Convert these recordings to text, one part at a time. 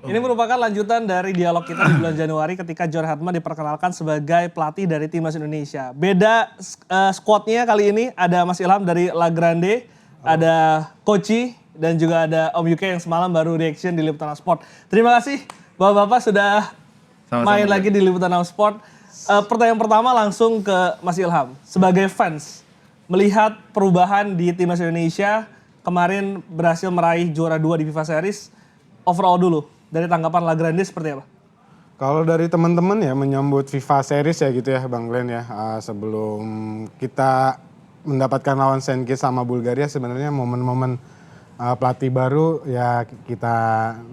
Ini merupakan lanjutan dari dialog kita di bulan Januari ketika John Hartman diperkenalkan sebagai pelatih dari Timnas Indonesia. Beda squadnya kali ini, ada Mas Ilham dari La Grande, ada Koci, dan juga ada Om Yuke yang semalam baru reaction di Liputan Sport. Terima kasih Bapak-Bapak sudah main lagi di Liputan Sport. Pertanyaan pertama langsung ke Mas Ilham. Sebagai fans, melihat perubahan di Timnas Indonesia, kemarin berhasil meraih juara 2 di FIFA Series, overall dulu. Dari tanggapan La Grande seperti apa? Kalau dari teman-teman ya menyambut FIFA Series ya gitu ya Bang Glenn ya. Sebelum kita mendapatkan lawan Saint Kitts sama Bulgaria sebenarnya momen-momen pelatih baru ya kita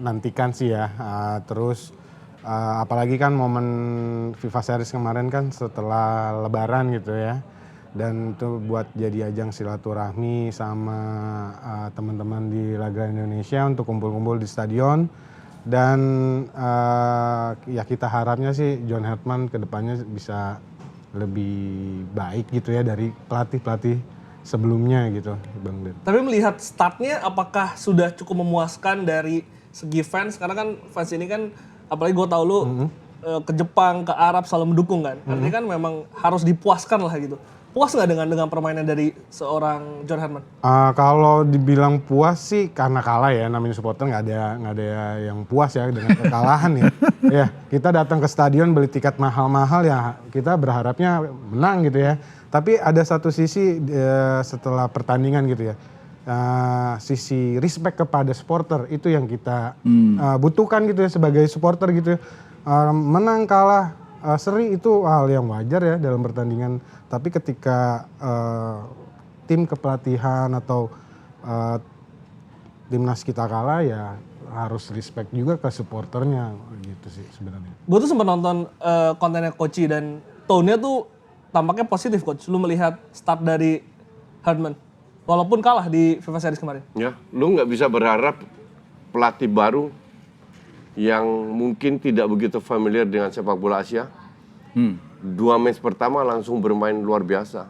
nantikan sih ya. Terus apalagi kan momen FIFA Series kemarin kan setelah Lebaran gitu ya. Dan itu buat jadi ajang silaturahmi sama teman-teman di La Grande Indonesia untuk kumpul-kumpul di stadion. Dan ya kita harapnya sih John Hartman kedepannya bisa lebih baik gitu ya dari pelatih-pelatih sebelumnya gitu Bang Den. Tapi melihat startnya apakah sudah cukup memuaskan dari segi fans? Karena kan fans ini kan apalagi gue tau lu ke Jepang, ke Arab selalu mendukung kan. Artinya kan memang harus dipuaskan lah gitu. Puas nggak dengan permainan dari seorang John Hartman? Kalau dibilang puas sih karena kalah ya, namanya supporter nggak ada yang puas ya dengan kekalahan ya. Ya kita datang ke stadion beli tiket mahal-mahal ya kita berharapnya menang gitu ya. Tapi ada satu sisi setelah pertandingan gitu ya, sisi respect kepada supporter itu yang kita butuhkan gitu ya sebagai supporter gitu ya. Menang kalah seri itu hal yang wajar ya dalam pertandingan. Tapi ketika tim kepelatihan atau timnas kita kalah ya harus respect juga ke supporternya gitu sih sebenarnya. Gue tuh sempat nonton kontennya Koci dan tone-nya tuh tampaknya positif Coach. Lu melihat start dari Hartman walaupun kalah di FIFA Series kemarin. Ya, lu nggak bisa berharap pelatih baru yang mungkin tidak begitu familiar dengan sepak bola Asia. 2 match pertama langsung bermain luar biasa.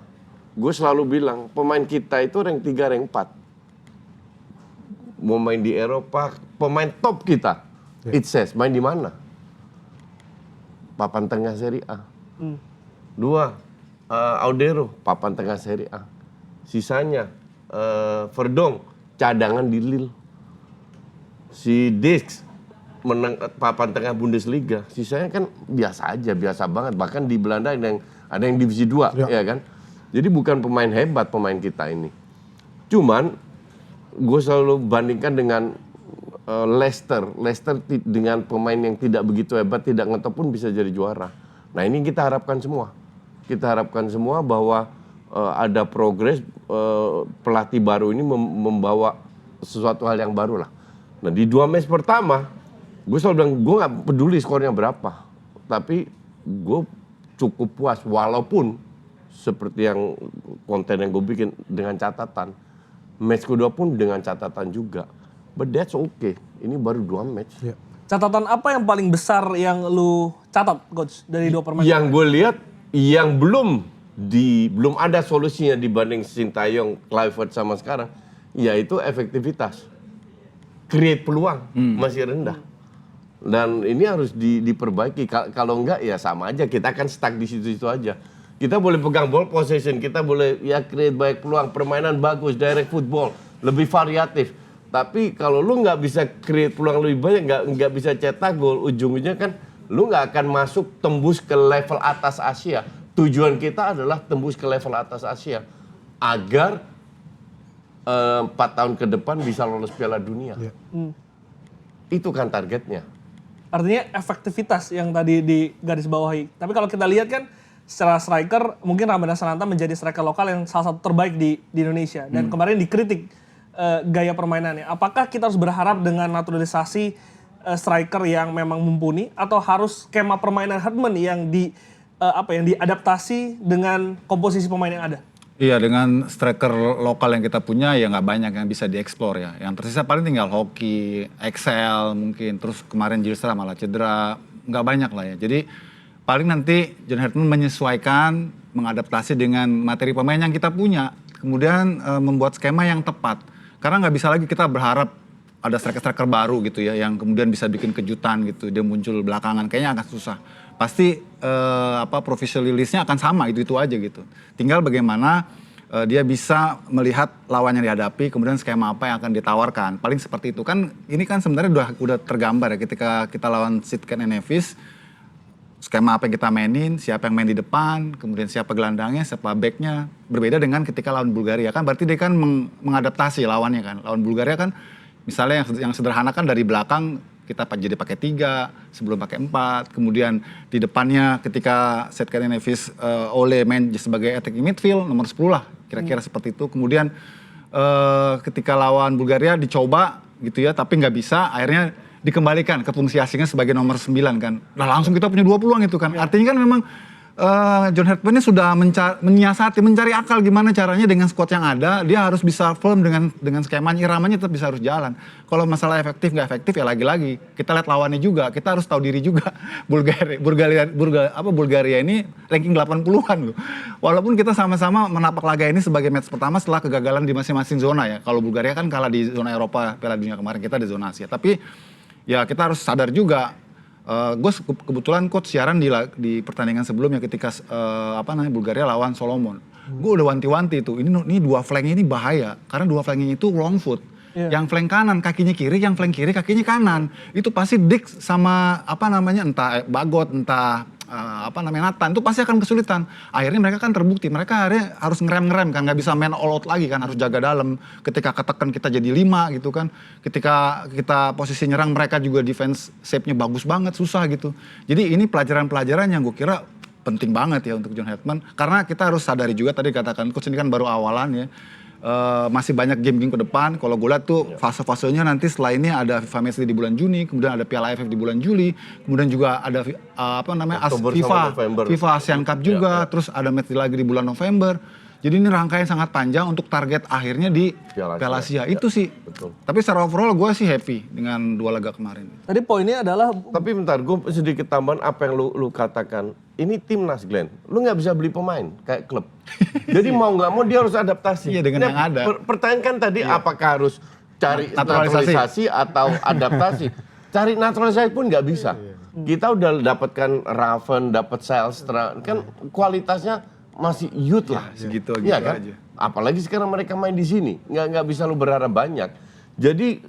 Gue selalu bilang, pemain kita itu rank 3, rank 4. Mau main di Eropa, pemain top kita. It says, main di mana? Papan tengah Serie A. 2, Audero, papan tengah Serie A. Sisanya, Verdong, cadangan di Lille. Si Dix, menang papan tengah Bundesliga, sisanya kan biasa aja, biasa banget. Bahkan di Belanda ada yang divisi 2, ya kan. Jadi bukan pemain hebat pemain kita ini. Cuman gue selalu bandingkan dengan Leicester. Leicester dengan pemain yang tidak begitu hebat, tidak ngetop pun bisa jadi juara. Nah ini kita harapkan semua. Kita harapkan semua bahwa ada progres pelatih baru ini membawa sesuatu hal yang baru lah. Nah di 2 match pertama gue selalu bilang, gue gak peduli skornya berapa. Tapi gue cukup puas, walaupun seperti yang konten yang gue bikin dengan catatan. Match kedua pun dengan catatan juga. But that's okay, ini baru 2 match. Ya. Catatan apa yang paling besar yang lu catat Coach dari 2 permainan? Yang gue lihat, yang belum ada solusinya dibanding Sintayong, Kluivert sama sekarang, yaitu efektivitas. Create peluang, masih rendah. Dan ini harus diperbaiki. Kalau enggak ya sama aja, kita akan stuck di situ-situ aja. Kita boleh pegang ball possession, kita boleh ya create banyak peluang, permainan bagus, direct football, lebih variatif. Tapi kalau lu nggak bisa create peluang lebih banyak, nggak bisa cetak gol, ujung-ujungnya kan lu nggak akan masuk tembus ke level atas Asia. Tujuan kita adalah tembus ke level atas Asia agar 4 tahun ke depan bisa lolos Piala Dunia. Itu kan targetnya. Artinya efektivitas yang tadi di garis bawahi. Tapi kalau kita lihat kan secara striker mungkin Ramadhan Sananta menjadi striker lokal yang salah satu terbaik di Indonesia. Dan kemarin dikritik gaya permainannya. Apakah kita harus berharap dengan naturalisasi striker yang memang mumpuni atau harus skema permainan Hartman yang diadaptasi dengan komposisi pemain yang ada? Iya, dengan striker lokal yang kita punya ya nggak banyak yang bisa dieksplor ya. Yang tersisa paling tinggal Hoki, Excel mungkin, terus kemarin Gilstra malah cedera, nggak banyak lah ya. Jadi paling nanti John Hartman menyesuaikan, mengadaptasi dengan materi pemain yang kita punya, kemudian membuat skema yang tepat. Karena nggak bisa lagi kita berharap ada striker-striker baru gitu ya yang kemudian bisa bikin kejutan gitu, dia muncul belakangan, kayaknya agak susah. Pasti profesionalisnya akan sama, itu aja gitu. Tinggal bagaimana dia bisa melihat lawan yang dihadapi, kemudian skema apa yang akan ditawarkan. Paling seperti itu kan, ini kan sebenarnya udah tergambar ya ketika kita lawan Sitken Nevis. Skema apa yang kita mainin, siapa yang main di depan, kemudian siapa gelandangnya, siapa backnya. Berbeda dengan ketika lawan Bulgaria kan, berarti dia kan mengadaptasi lawannya kan. Lawan Bulgaria kan, misalnya yang sederhana kan dari belakang kita jadi pakai 3, sebelum pakai 4. Kemudian di depannya ketika Sitken Nevis Ole main sebagai attacking midfield, nomor 10 lah, kira-kira seperti itu. Kemudian ketika lawan Bulgaria dicoba gitu ya, tapi nggak bisa, akhirnya dikembalikan ke fungsi asingnya sebagai nomor 9 kan. Nah langsung kita punya 2 peluang itu kan. Artinya kan memang John Herdman ini sudah menyiasati, mencari akal gimana caranya dengan squad yang ada, dia harus bisa firm dengan skemanya, iramanya tetap bisa harus jalan. Kalau masalah efektif nggak efektif ya lagi-lagi kita lihat lawannya juga, kita harus tahu diri juga. Bulgaria ini ranking 80-an loh. Walaupun kita sama-sama menapak laga ini sebagai match pertama setelah kegagalan di masing-masing zona ya. Kalau Bulgaria kan kalah di zona Eropa Piala Dunia kemarin, kita di zona Asia. Tapi ya kita harus sadar juga. Gue kebetulan coach siaran di pertandingan sebelumnya ketika Bulgaria lawan Solomon. Gue udah wanti-wanti itu, ini 2 flanknya ini bahaya karena 2 flanknya itu wrong foot. Yang flank kanan kakinya kiri, yang flank kiri kakinya kanan. Itu pasti Dik sama entah Bagot, entah Nathan, itu pasti akan kesulitan. Akhirnya mereka kan terbukti, mereka akhirnya harus ngerem kan, nggak bisa main all out lagi kan, harus jaga dalam. Ketika ketekan kita jadi 5 gitu kan, ketika kita posisi nyerang mereka juga defense shape-nya bagus banget, susah gitu. Jadi ini pelajaran-pelajaran yang gue kira penting banget ya untuk John Herdman, karena kita harus sadari juga tadi katakan coach ini kan baru awalan ya. Masih banyak game-game ke depan. Kalau gue lihat tuh fase-fasenya nanti setelah ini ada FIFA Matchday di bulan Juni, kemudian ada Piala AFF di bulan Juli, kemudian juga ada FIFA Asian Cup juga, terus ada match lagi di bulan November. Jadi ini rangkaian sangat panjang untuk target akhirnya di Piala Asia. Itu sih. Betul. Tapi secara overall gue sih happy dengan 2 laga kemarin. Tadi poinnya adalah... Tapi bentar, gue sedikit tambahan apa yang lu katakan. Ini timnas, Glenn. Lu nggak bisa beli pemain kayak klub. Jadi mau nggak mau dia harus adaptasi. Iya, dengan yang ada. Pertanyaan kan tadi apakah harus cari naturalisasi atau adaptasi. Cari naturalisasi pun nggak bisa. Kita udah dapatkan Raven, dapat Zijlstra, kan kualitasnya masih youth lah. Segitu ya, kan? aja. Apalagi sekarang mereka main di sini, nggak bisa lu berharap banyak. Jadi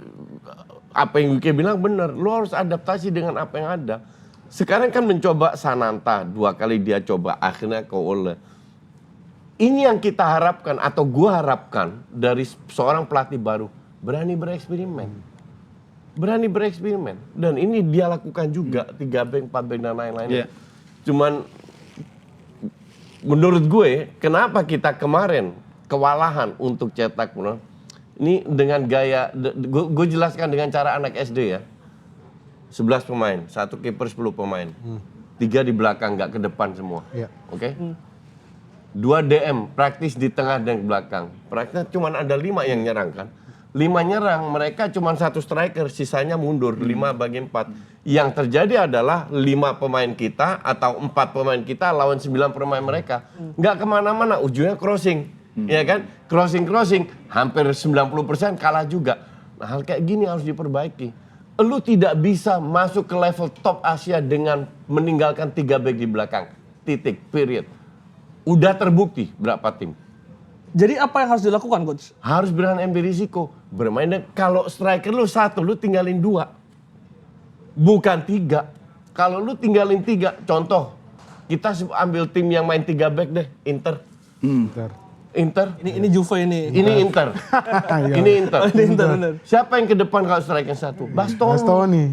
apa yang Wike bilang benar, lu harus adaptasi dengan apa yang ada. Sekarang kan mencoba Sananta, 2 kali dia coba, akhirnya ke Ole. Ini yang kita harapkan atau gua harapkan dari seorang pelatih baru, berani bereksperimen. Berani bereksperimen. Dan ini dia lakukan juga, 3 back, 4 back dan lain-lain. Yeah. Cuman menurut gue, kenapa kita kemarin kewalahan untuk cetak, ini dengan gaya, gue jelaskan dengan cara anak SD ya. 11 pemain, 1 kiper 10 pemain. 3 di belakang, nggak ke depan semua. Oke? 2 DM, praktis di tengah dan belakang. Praktis cuma ada 5 yang nyerang kan. 5 nyerang, mereka cuma 1 striker, sisanya mundur, 5 bagi 4. Yang terjadi adalah 5 pemain kita atau 4 pemain kita lawan 9 pemain mereka. Nggak kemana-mana, ujungnya crossing. Ya kan? Crossing, hampir 90% kalah juga. Nah hal kayak gini harus diperbaiki. Lu tidak bisa masuk ke level top Asia dengan meninggalkan 3 back di belakang. Titik, period. Udah terbukti berapa tim. Jadi apa yang harus dilakukan, Coach? Harus berani ambil risiko. Bermain, kalau striker lu 1, lu tinggalin 2. Bukan 3. Kalau lu tinggalin 3, contoh, kita ambil tim yang main 3 back deh, Inter. Ini Juve ini. Ini Inter. Ini Inter. Ini Inter, bener. Siapa yang ke depan kalau striker 1? Bastoni.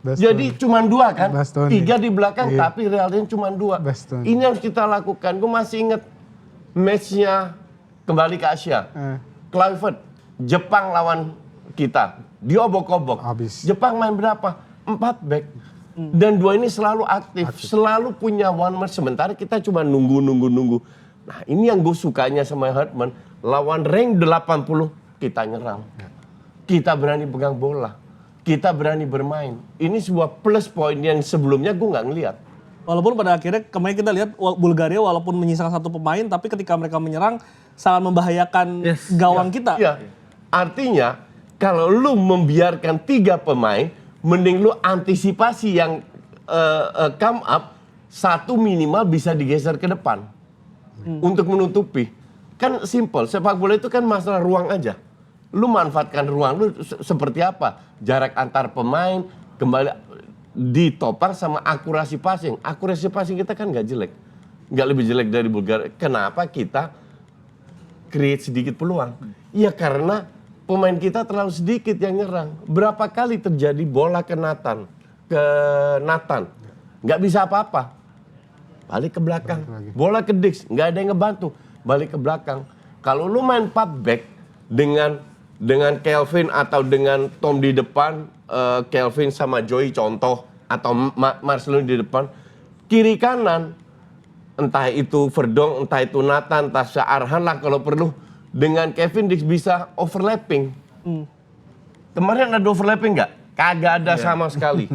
Bastoni. Jadi cuma 2 kan? Bastoni. 3 di belakang tapi realnya cuma 2. Bastoni. Ini yang kita lakukan. Gue masih inget matchnya kembali ke Asia. Kluivert, Jepang lawan kita. Diobok-obok. Habis. Jepang main berapa? 4 back. Dan 2 ini selalu aktif. Selalu punya one match. Sementara kita cuma nunggu. Nah ini yang gue sukanya sama Herdman. Lawan rank 80, kita nyerang. Kita berani pegang bola. Kita berani bermain. Ini sebuah plus point yang sebelumnya gue nggak ngeliat. Walaupun pada akhirnya kemarin kita lihat Bulgaria walaupun menyisakan 1 pemain, tapi ketika mereka menyerang sangat membahayakan gawang kita. Iya. Artinya Kalau lu membiarkan 3 pemain, mending lu antisipasi yang come up, 1 minimal bisa digeser ke depan untuk menutupi. Kan simple, sepak bola itu kan masalah ruang aja. Lu manfaatkan ruang lu seperti apa? Jarak antar pemain, kembali ditopang sama akurasi passing. Akurasi passing kita kan nggak jelek. Nggak lebih jelek dari Bulgaria. Kenapa kita create sedikit peluang? Ya karena pemain kita terlalu sedikit yang nyerang. Berapa kali terjadi bola ke Nathan? Nggak bisa apa-apa. Balik ke belakang. Bola ke Dix, nggak ada yang ngebantu. Balik ke belakang. Kalau lu main 4 back dengan Kelvin atau dengan Tom di depan, Kelvin sama Joey contoh, atau Marcelo di depan, kiri kanan, entah itu Verdong, entah itu Nathan, entah Arhan lah kalau perlu, dengan Kevin Dix bisa overlapping. Kemarin ada overlapping nggak? Kagak ada sama sekali.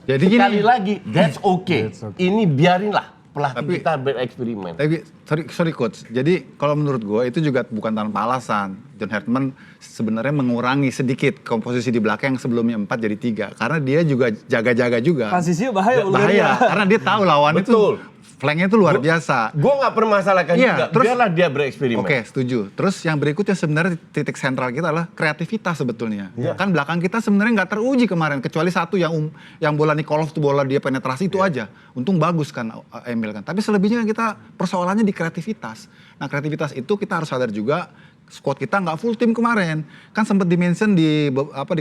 Jadi Sekali gini, lagi, that's okay. Ini biarinlah pelatih kita bereksperimen. tapi sorry coach. Jadi kalau menurut gue itu juga bukan tanpa alasan. John Hartman sebenarnya mengurangi sedikit komposisi di belakang yang sebelumnya 4 jadi 3. Karena dia juga jaga-jaga juga. Transisinya bahaya. Bahaya, karena dia tahu lawan Betul. itu flanknya itu luar biasa. Gue nggak permasalahkan Iya, juga, terus- biarlah dia bereksperimen. Oke, setuju. Terus yang berikutnya sebenarnya titik sentral kita adalah kreativitas sebetulnya. Iya. Kan belakang kita sebenarnya nggak teruji kemarin, kecuali satu yang bola Nikolov tuh bola dia penetrasi itu aja. Untung bagus kan Emil kan. Tapi selebihnya kita persoalannya di kreativitas. Nah kreativitas itu kita harus sadar juga. Squad kita nggak full tim kemarin. Kan sempat dimention di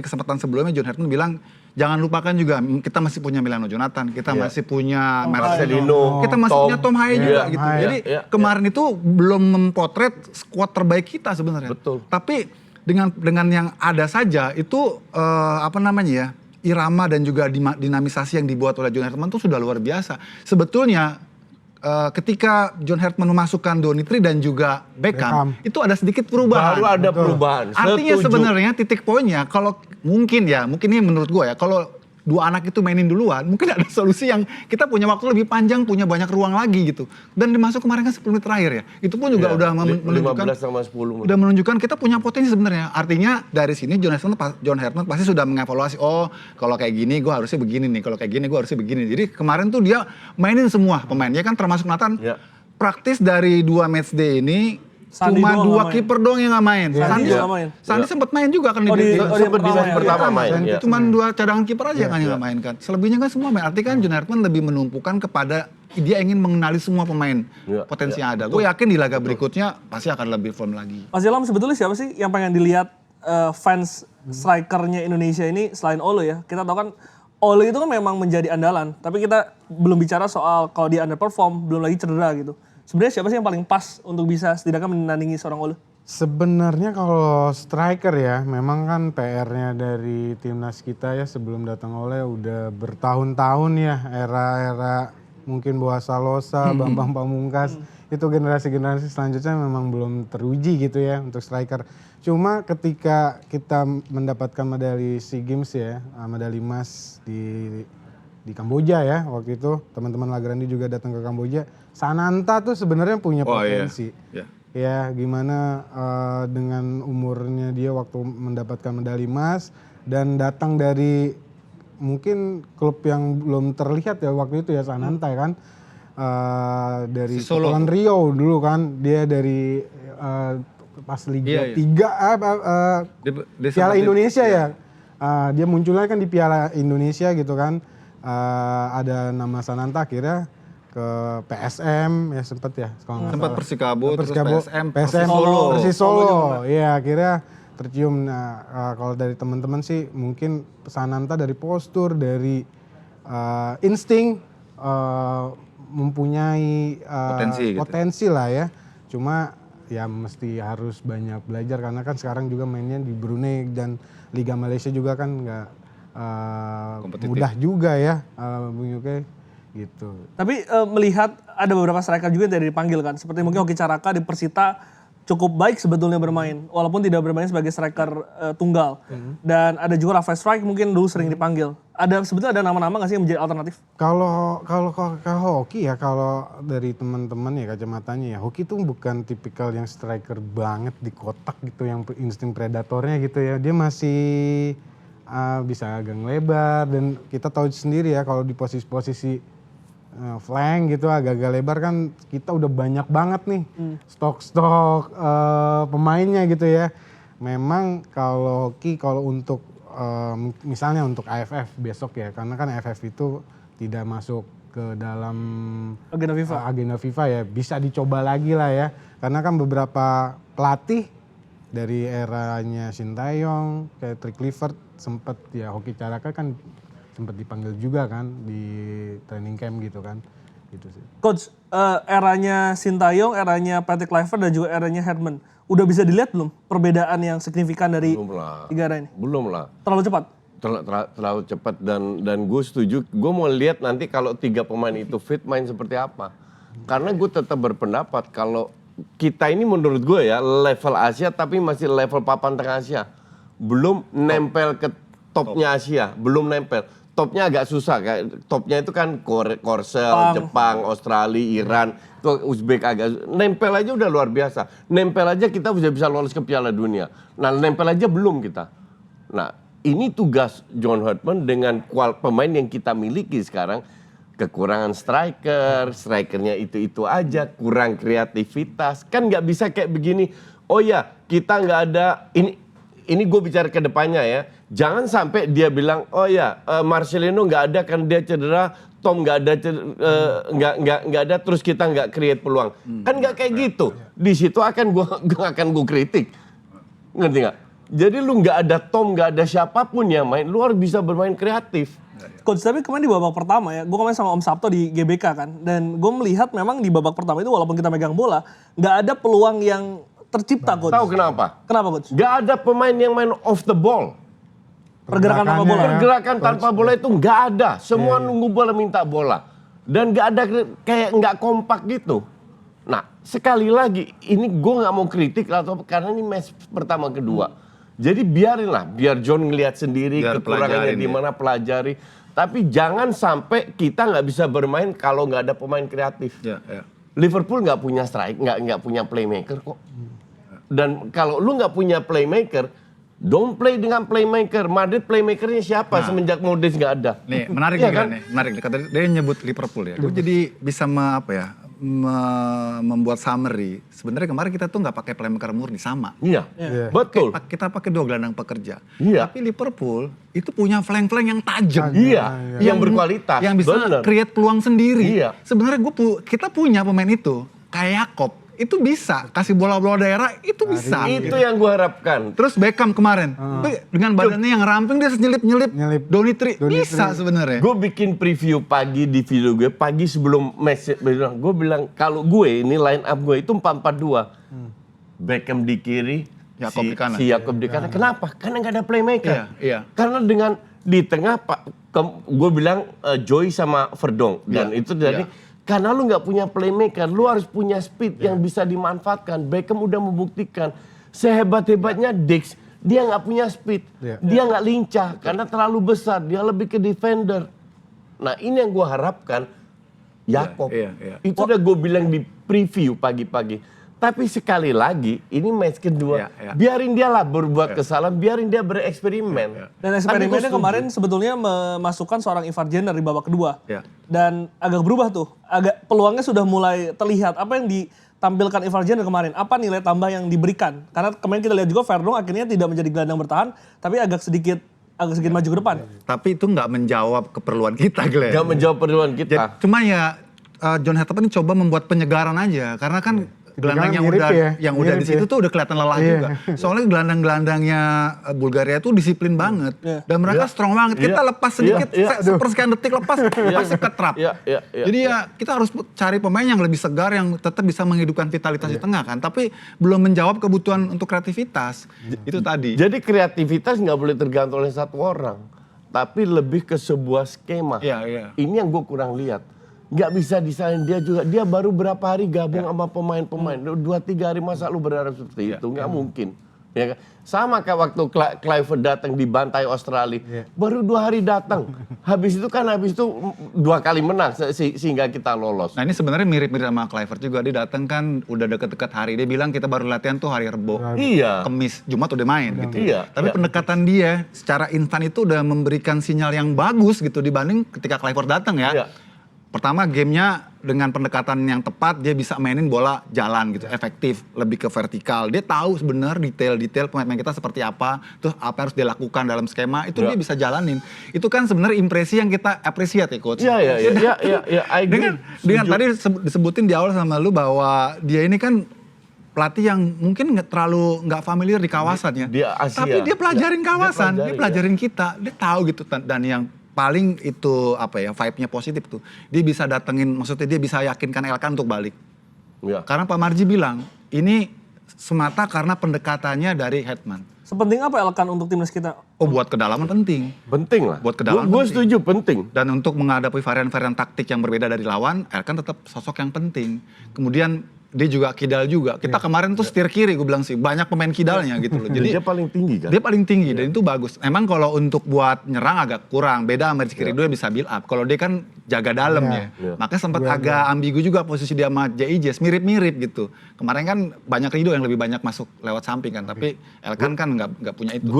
kesempatan sebelumnya John Hartman bilang jangan lupakan juga kita masih punya Milano Jonathan, kita masih punya Marcelino, kita masih punya Tom Haye juga gitu. Haye. Jadi Iya. kemarin itu belum mempotret squad terbaik kita sebenarnya. Betul. Tapi dengan yang ada saja itu irama dan juga dinamisasi yang dibuat oleh John Hartman itu sudah luar biasa. Sebetulnya ketika John Hartman memasukkan Donitri dan juga Beckham, itu ada sedikit perubahan. Baru ada perubahan. Artinya Setuju. sebenarnya titik poinnya kalau mungkin ini menurut gue ya, kalau 2 anak itu mainin duluan, mungkin ada solusi yang kita punya waktu lebih panjang, punya banyak ruang lagi gitu. Dan dimasuk kemarin kan 10 menit terakhir ya. Itu pun juga udah menunjukkan 15 sama 10 menit. udah menunjukkan kita punya potensi sebenarnya. Artinya dari sini John Hartman pasti sudah mengevaluasi, oh kalau kayak gini gue harusnya begini nih, kalau kayak gini gue harusnya begini. Jadi kemarin tuh dia mainin semua pemainnya kan termasuk Nathan. Ya. Praktis dari 2 matchday ini Sandi cuma doang 2 nggak main. kiper doang yang nggak main. Sandi juga nggak main. Sandi sempat main juga kan Sempat di match pertama main, ya. Cuman 2 cadangan kiper aja kan yang nggak main kan. Selebihnya kan semua main. Artinya kan John Hartman lebih menumpukan kepada dia ingin mengenali semua pemain potensi yang ada. Gue yakin di laga berikutnya pasti akan lebih firm lagi. Mas Ilham sebetulnya siapa sih yang pengen dilihat fans strikernya Indonesia ini selain Ole ya? Kita tahu kan Ole itu kan memang menjadi andalan, tapi kita belum bicara soal kalau dia underperform, belum lagi cedera gitu. Sebenarnya siapa sih yang paling pas untuk bisa setidaknya menandingi seorang Ole? Sebenarnya kalau striker ya, memang kan PR-nya dari timnas kita ya sebelum datang oleh udah bertahun-tahun ya, era-era mungkin Boas Salosa, Bambang Pamungkas, itu generasi-generasi selanjutnya memang belum teruji gitu ya untuk striker. Cuma ketika kita mendapatkan medali SEA Games ya, medali emas di Kamboja ya waktu itu, teman-teman Lagrandi juga datang ke Kamboja. Sananta tuh sebenarnya punya potensi. Iya. Ya gimana dengan umurnya dia waktu mendapatkan medali emas dan datang dari mungkin klub yang belum terlihat ya waktu itu ya Sananta kan dari Kepulauan Rio dulu kan dia dari pas Liga 3 Piala Indonesia ya dia munculnya kan di Piala Indonesia gitu kan ada nama Sananta akhirnya ke PSM ya sempat ya Sempat Persikabo, terus PSM Persis Solo. Iya akhirnya tercium. Nah kalau dari teman-teman sih mungkin Sananta dari postur, dari insting mempunyai potensi lah ya. Cuma ya mesti harus banyak belajar karena kan sekarang juga mainnya di Brunei dan Liga Malaysia juga kan nggak mudah juga ya Bung Yuke. Gitu. Tapi melihat ada beberapa striker juga yang tidak dipanggil kan, seperti mungkin Hoki Caraka di Persita cukup baik sebetulnya bermain, walaupun tidak bermain sebagai striker tunggal. Dan ada juga Rafael Strike mungkin dulu sering dipanggil. Sebetulnya ada nama-nama nggak sih yang menjadi alternatif? Kalau hoki ya, kalau dari teman-teman ya kacamatanya ya, hoki itu bukan tipikal yang striker banget di kotak gitu, yang insting predatornya gitu ya. Dia masih bisa gang lebar, dan kita tahu sendiri ya kalau di posisi-posisi flank gitu agak-agak lebar kan kita udah banyak banget nih stok pemainnya gitu ya. Memang kalau hoki, kalau untuk misalnya untuk AFF besok ya, karena kan AFF itu tidak masuk ke dalam agenda FIFA ya, bisa dicoba lagi lah ya, karena kan beberapa pelatih dari eranya Sintayong kayak Trick Clifford sempat ya, Hoki Caraka kan sempat dipanggil juga kan di training camp gitu kan, gitu sih. Coach, eranya Sintayong, eranya Patrick Kluivert dan juga eranya Herman, udah bisa dilihat belum perbedaan yang signifikan dari tiga era ini? Belum lah. Terlalu cepat? Terlalu cepat, dan gue setuju. Gue mau lihat nanti kalau 3 pemain itu fit main seperti apa. Karena gue tetap berpendapat kalau kita ini menurut gue ya level Asia tapi masih level papan tengah Asia. Belum nempel ke topnya Asia, belum nempel. Topnya agak susah, kayak topnya itu kan Korsel, Jepang, Australia, Iran, itu Uzbek agak nempel aja udah luar biasa. Nempel aja kita bisa lolos ke Piala Dunia. Nah, nempel aja belum kita. Nah, ini tugas John Herdman dengan pemain yang kita miliki sekarang, kekurangan strikernya itu aja, kurang kreativitas. Kan nggak bisa kayak begini. Oh ya, kita nggak ada ini gue bicara ke depannya ya. Jangan sampai dia bilang, oh ya Marcelino nggak ada kan dia cedera, Tom nggak ada, nggak ada, terus kita nggak create peluang. Kan nggak kayak gitu. Di situ akan gue kritik, ngerti nggak? Jadi lu nggak ada Tom, nggak ada siapapun yang main, lu harus bisa bermain kreatif. Coach, tapi kemarin di babak pertama ya, gue kemarin sama Om Sabto di GBK kan, dan gue melihat memang di babak pertama itu walaupun kita megang bola, nggak ada peluang yang tercipta, Coach. Tahu kenapa? Kenapa, Coach? Nggak ada pemain yang main off the ball. Pergerakan tanpa bola. Pergerakan tanpa bola itu nggak ada. Semua nunggu bola, minta bola. Dan nggak ada kayak nggak kompak gitu. Nah, sekali lagi ini gue nggak mau kritik atau karena ini match pertama kedua. Jadi biarinlah, biar John ngelihat sendiri kekurangannya di mana, pelajari. Tapi jangan sampai kita nggak bisa bermain kalau nggak ada pemain kreatif. Liverpool nggak punya nggak punya playmaker kok. Dan kalau lu nggak punya playmaker, don't play dengan playmaker. Madrid playmakernya siapa semenjak Modric nggak ada? Nih, menarik ya juga kan? nih. Menarik. Kata dia nyebut Liverpool ya. Gue jadi bisa membuat summary. Sebenarnya kemarin kita tuh nggak pakai playmaker murni sama. Iya, betul. Kita pakai 2 gelandang pekerja. Iya. Tapi Liverpool itu punya flank-flank yang tajam. Iya, yang berkualitas. Yang bisa create peluang sendiri. Iya. Sebenarnya kita punya pemain itu. Kayak Jakob. Itu bisa. Kasih bola-bola daerah itu bisa. Itu yang gue harapkan. Terus Beckham kemarin. Dengan badannya yang ramping dia nyelip-nyelip. Donitri. Bisa sebenarnya. Gue bikin preview pagi di video gue. Pagi sebelum match. Gue bilang kalau gue ini line up gue itu 4-4-2. Beckham di kiri. Jakob di kanan. Si Jakob di kanan. Kenapa? Karena gak ada playmaker. Iya. Karena dengan di tengah gue bilang Joy sama Verdong. Dan itu jadi karena lu nggak punya playmaker, lu harus punya speed yang bisa dimanfaatkan. Beckham udah membuktikan sehebat-hebatnya Dix, dia nggak punya speed, dia nggak lincah karena terlalu besar, dia lebih ke defender. Nah ini yang gue harapkan, Jakob. Itu udah gue bilang di preview pagi-pagi. Tapi sekali lagi, ini match kedua, biarin dia lah berbuat kesalahan, biarin dia bereksperimen. Dan eksperimennya kemarin sebetulnya memasukkan seorang Ivar Jenner di babak kedua. Dan agak berubah tuh, peluangnya sudah mulai terlihat. Apa yang ditampilkan Ivar Jenner kemarin, apa nilai tambah yang diberikan? Karena kemarin kita lihat juga Verdong akhirnya tidak menjadi gelandang bertahan, tapi agak sedikit maju ke depan. Tapi itu nggak menjawab keperluan kita, Glenn. Nggak menjawab keperluan kita. Cuma ya John Herdman ini coba membuat penyegaran aja, karena kan gelandang yang udah di situ tuh udah kelihatan lelah juga. Soalnya gelandang-gelandangnya Bulgaria tuh disiplin banget. Dan mereka strong banget. Kita lepas sedikit, sepersekian detik lepas, pasti ketrap. Jadi ya kita harus cari pemain yang lebih segar, yang tetap bisa menghidupkan vitalitas di tengah kan. Tapi belum menjawab kebutuhan untuk kreativitas. Itu tadi. Jadi kreativitas nggak boleh tergantung oleh satu orang. Tapi lebih ke sebuah skema. Ini yang gue kurang lihat. nggak bisa disalahin dia juga. Dia baru berapa hari gabung sama pemain-pemain. 2-3 hari masa lu berharap seperti itu? Nggak mungkin. Ya kan? Sama kayak waktu Kluivert datang dibantai Australia. Baru 2 hari datang. Habis itu 2 kali menang sehingga kita lolos. Nah ini sebenarnya mirip-mirip sama Kluivert juga. Dia datang kan udah deket-deket hari. Dia bilang kita baru latihan tuh hari Rebo. Iya. Kemis, Jumat udah main gitu. Iya. Tapi pendekatan dia secara instan itu udah memberikan sinyal yang bagus gitu dibanding ketika Kluivert datang ya. Iya. Pertama gamenya dengan pendekatan yang tepat dia bisa mainin bola jalan gitu, efektif, lebih ke vertikal. Dia tahu sebenarnya detail-detail pemain kita seperti apa, terus apa yang harus dia lakukan dalam skema itu dia bisa jalanin. Itu kan sebenarnya impresi yang kita appreciate ya coach. Iya. I agree. Dengan tadi disebutin di awal sama lu bahwa dia ini kan pelatih yang mungkin nggak familiar di kawasan ya. Di Asia. Tapi dia pelajarin kawasan, dia dia pelajarin kita, dia tahu gitu. Dan yang paling itu apa ya, vibe-nya positif tuh. Dia bisa datengin, maksudnya dia bisa yakinkan Elkan untuk balik. Iya. Karena Pak Marji bilang, ini semata karena pendekatannya dari Hetman. Sepenting apa Elkan untuk timnas kita? Oh buat kedalaman penting. Penting lah. Buat kedalaman Gue penting. setuju penting. Dan untuk menghadapi varian-varian taktik yang berbeda dari lawan, Elkan tetap sosok yang penting. Kemudian dia juga kidal juga. Kita kemarin tuh setir kiri, gue bilang sih. Banyak pemain kidalnya gitu loh. Jadi dia paling tinggi kan? Dia paling tinggi dan itu bagus. Emang kalau untuk buat nyerang agak kurang. Beda sama Rizky Ridho yang bisa build up. Kalau dia kan jaga dalam ya. Makanya sempat agak ambigu juga posisi dia sama JIJS. Mirip-mirip gitu. Kemarin kan banyak Ridho yang lebih banyak masuk lewat samping kan. Tapi Elkan kan nggak punya itu.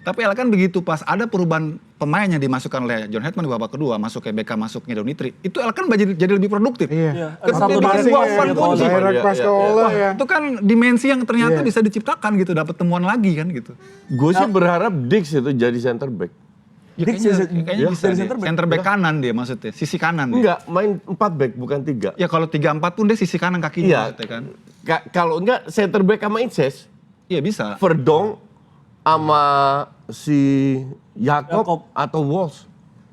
Tapi Elkan begitu pas ada perubahan pemain yang dimasukkan oleh John Hetman di babak kedua. Masuk ke BK, masuknya Donitri. Itu Elkan jadi lebih produktif. Iya. Satu Satu passing dari ya, kunci. direct pass ke Ole ya. Itu kan dimensi yang ternyata bisa diciptakan gitu. Dapat temuan lagi kan gitu. Gue sih berharap Dix itu jadi center back. Ya, Dix kayaknya bisa dari dia. center back. Center back kanan dia maksudnya, sisi kanan dia. Enggak, main 4 back bukan 3. Ya kalau 3-4 pun dia sisi kanan kakinya Iya. maksudnya kan. Kalau enggak center back sama Inces, Iya bisa. Verdong sama si Jakob Jakob. atau Wolves.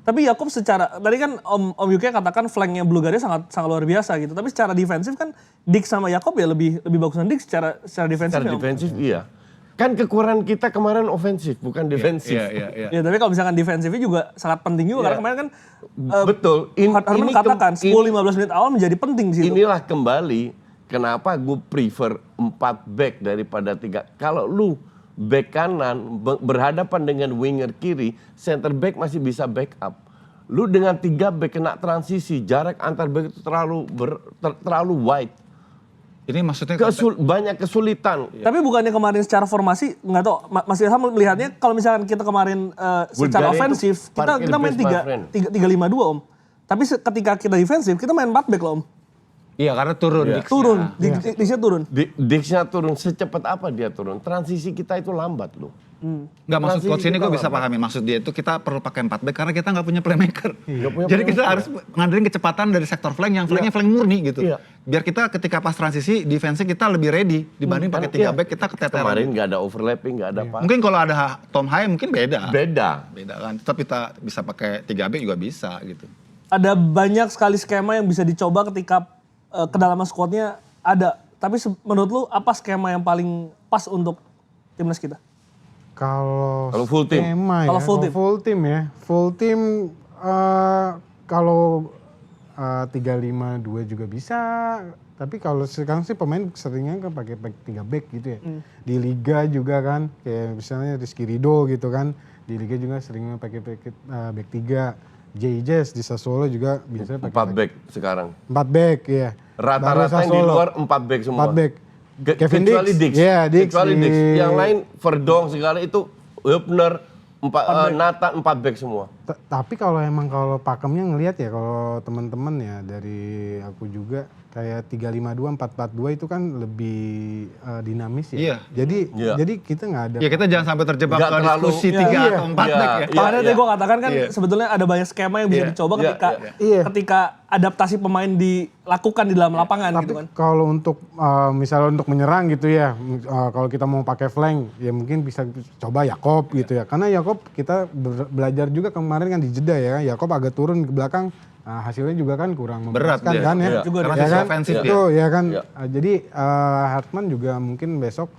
Tapi Yakob secara, tadi kan Om Yuke katakan flanknya Bulgaria sangat luar biasa gitu. Tapi secara defensif kan Dik sama Yakob ya lebih bagusan Dik secara defensif. Secara ya, Om? defensif iya. Kan kekurangan kita kemarin ofensif bukan defensif. Iya. Ya tapi kalau misalkan defensifnya juga sangat penting juga. Karena kemarin kan Betul. Harman katakan 10-15 menit awal menjadi penting di situ. Inilah kembali kenapa gue prefer 4 back daripada 3. Kalau lu back kanan berhadapan dengan winger kiri, center back masih bisa backup. Lu dengan 3 back kena transisi, jarak antar back itu terlalu wide. Ini maksudnya Banyak kesulitan. Tapi bukannya kemarin secara formasi, nggak tahu, Mas Ilham melihatnya kalau misalkan kita kemarin secara Bulgaria itu ofensif, parkir kita main base, my friend. 3-5-2 Om. Tapi ketika kita defensif, kita main 4 back loh Om. Iya karena turun. Iya. Dix-nya. Turun, Dixnya turun. Dix-nya turun, secepat apa dia turun? Transisi kita itu lambat loh. Nggak maksud Transisi coach ini kita gue bisa lambat. pahami. Maksud dia itu kita perlu pakai 4 back karena kita nggak punya playmaker. Nggak punya Jadi kita playmaker. harus ngandelin kecepatan dari sektor flank yang flanknya flank murni gitu. Iya. Biar kita ketika pas transisi defense kita lebih ready dibanding pakai 3 back kita keteteran. Kemarin nggak ada overlapping, nggak ada apa. Mungkin kalau ada Tom Hai mungkin beda. Beda. Beda kan. Tetap kita bisa pakai 3 back juga bisa gitu. Ada banyak sekali skema yang bisa dicoba ketika kedalaman squadnya ada. Tapi menurut lu apa skema yang paling pas untuk timnas kita? Kalau full team. skema ya, Kalau full team. Full team kalau 3-5-2 juga bisa. Tapi kalau sekarang sih pemain seringnya kan pakai 3 back gitu ya. Di liga juga kan kayak misalnya Rizky Ridho gitu kan. Di liga juga seringnya pakai back 3. JJS di Sassuolo juga biasanya pakai 4 back sekarang. 4 back ya. Rata-rata yang di luar 4 back semua. 4 back. Kevin Kecuali Dix. Dix. Iya, Dix Kecuali di- Dix. Yang lain Verdong segala itu Hübner, Nathan 4 back semua. Tapi kalau pakemnya ngelihat ya kalau teman-teman ya dari aku juga kayak 3-5-2, 4-4-2 itu kan lebih dinamis ya. Iya. Jadi kita nggak ada. Ya kita jangan sampai terjebak Nggak ke terlalu- diskusi Iya, 3 iya. atau 4 Iya, back ya. iya. Makanya tadi gue katakan kan sebetulnya ada banyak skema yang bisa Iya, dicoba iya, ketika adaptasi pemain dilakukan di dalam lapangan Tapi gitu kan. kalau untuk misalnya untuk menyerang gitu ya, kalau kita mau pakai flank ya mungkin bisa coba Yakob gitu ya. Karena Yakob kita belajar juga kemarin kan di jeda ya, Yakob agak turun ke belakang hasilnya juga kan kurang Berat memuaskan dia, kan ya. iya. Juga Karena Ya sisi kan? ofensif dia. Itu ya kan. Iya. Jadi Hartman juga mungkin besok